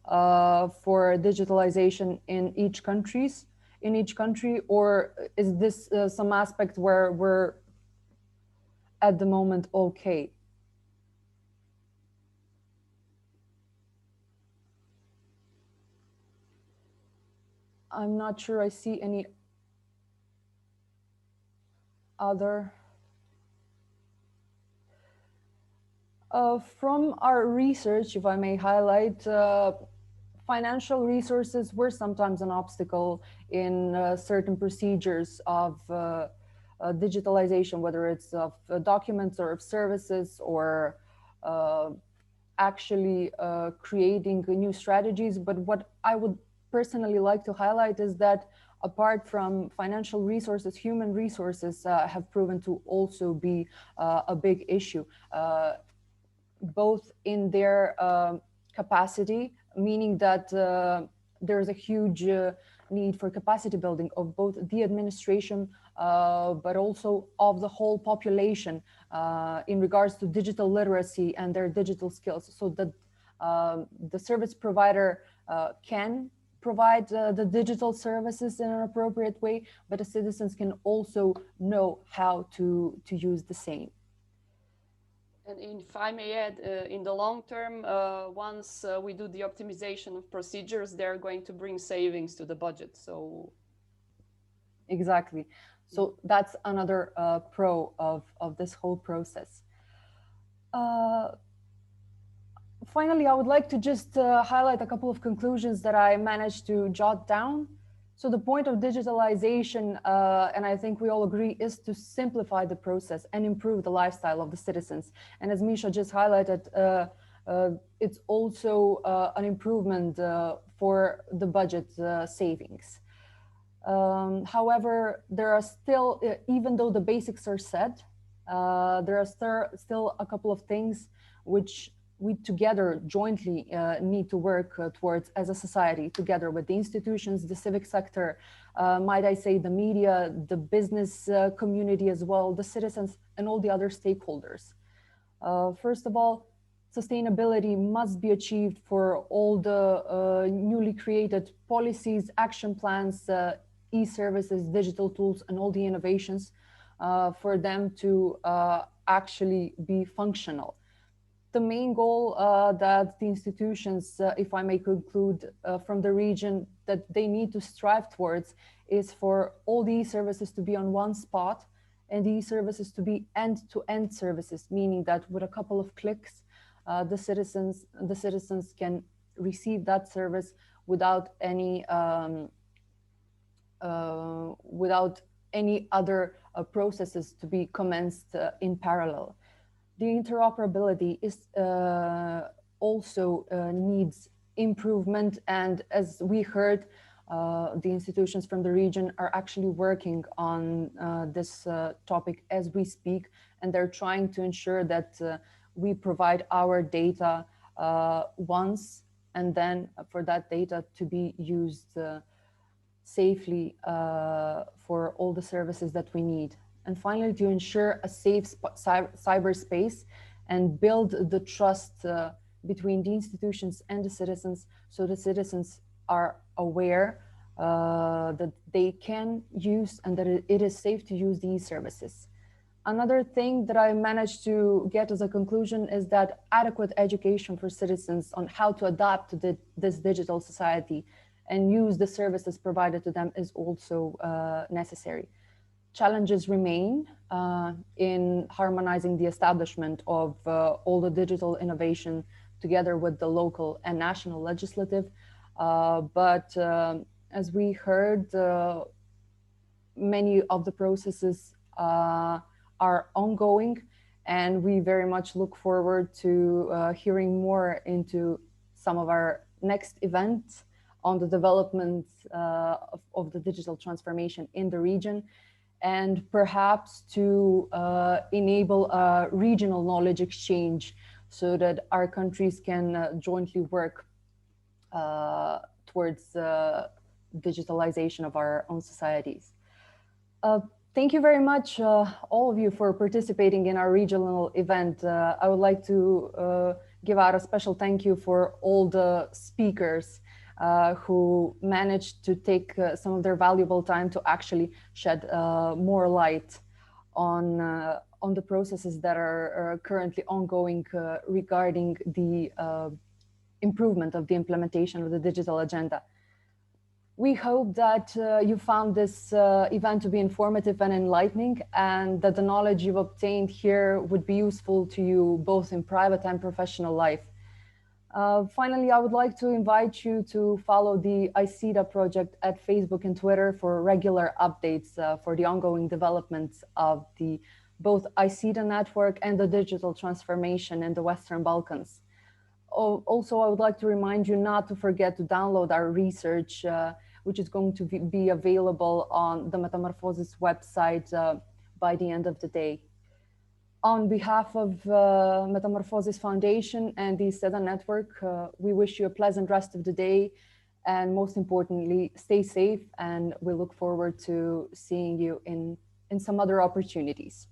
for digitalization in each country, or is this some aspect where we're at the moment okay? I'm not sure I see any other. From our research, if I may highlight, financial resources were sometimes an obstacle in certain procedures of digitalization, whether it's of documents or of services, or actually creating new strategies. But what I would personally like to highlight is that apart from financial resources, human resources have proven to also be a big issue, both in their capacity, meaning that there's a huge need for capacity building of both the administration, but also of the whole population in regards to digital literacy and their digital skills, so that the service provider can provide the digital services in an appropriate way, but the citizens can also know how to use the same. And if I may add, in the long term, once we do the optimization of procedures, they're going to bring savings to the budget. So exactly. So that's another pro of this whole process. Finally, I would like to just highlight a couple of conclusions that I managed to jot down. So the point of digitalization, and I think we all agree, is to simplify the process and improve the lifestyle of the citizens. And as Misha just highlighted, it's also an improvement for the budget savings. However, there are still, even though the basics are set, there are still a couple of things which we together jointly need to work towards as a society, together with the institutions, the civic sector, might I say the media, the business community as well, the citizens, and all the other stakeholders. First of all, sustainability must be achieved for all the newly created policies, action plans, e-services, digital tools, and all the innovations for them to actually be functional. The main goal that the institutions, if I may conclude from the region, that they need to strive towards is for all the services to be on one spot and the services to be end-to-end services, meaning that with a couple of clicks, the citizens can receive that service without any other processes to be commenced in parallel. The interoperability is also needs improvement, and as we heard, the institutions from the region are actually working on this topic as we speak, and they're trying to ensure that we provide our data once, and then for that data to be used safely for all the services that we need. And finally, to ensure a safe cyberspace and build the trust between the institutions and the citizens, so the citizens are aware that they can use and that it is safe to use these services. Another thing that I managed to get as a conclusion is that adequate education for citizens on how to adapt to this digital society and use the services provided to them is also necessary. Challenges remain in harmonizing the establishment of all the digital innovation together with the local and national legislative. But as we heard, many of the processes are ongoing, and we very much look forward to hearing more into some of our next events on the development of the digital transformation in the region, and perhaps to enable a regional knowledge exchange so that our countries can jointly work towards digitalization of our own societies. Thank you very much, all of you, for participating in our regional event. I would like to give out a special thank you for all the speakers who managed to take some of their valuable time to actually shed more light on the processes that are currently ongoing regarding the improvement of the implementation of the digital agenda. We hope that you found this event to be informative and enlightening, and that the knowledge you've obtained here would be useful to you both in private and professional life. Finally, I would like to invite you to follow the ICEDA project at Facebook and Twitter for regular updates for the ongoing developments of the both ICEDA network and the digital transformation in the Western Balkans. Also, I would like to remind you not to forget to download our research, which is going to be available on the Metamorphosis website by the end of the day. On behalf of Metamorphosis Foundation and the ICEDA network, we wish you a pleasant rest of the day, and most importantly, stay safe, and we look forward to seeing you in some other opportunities.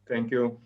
Thank you.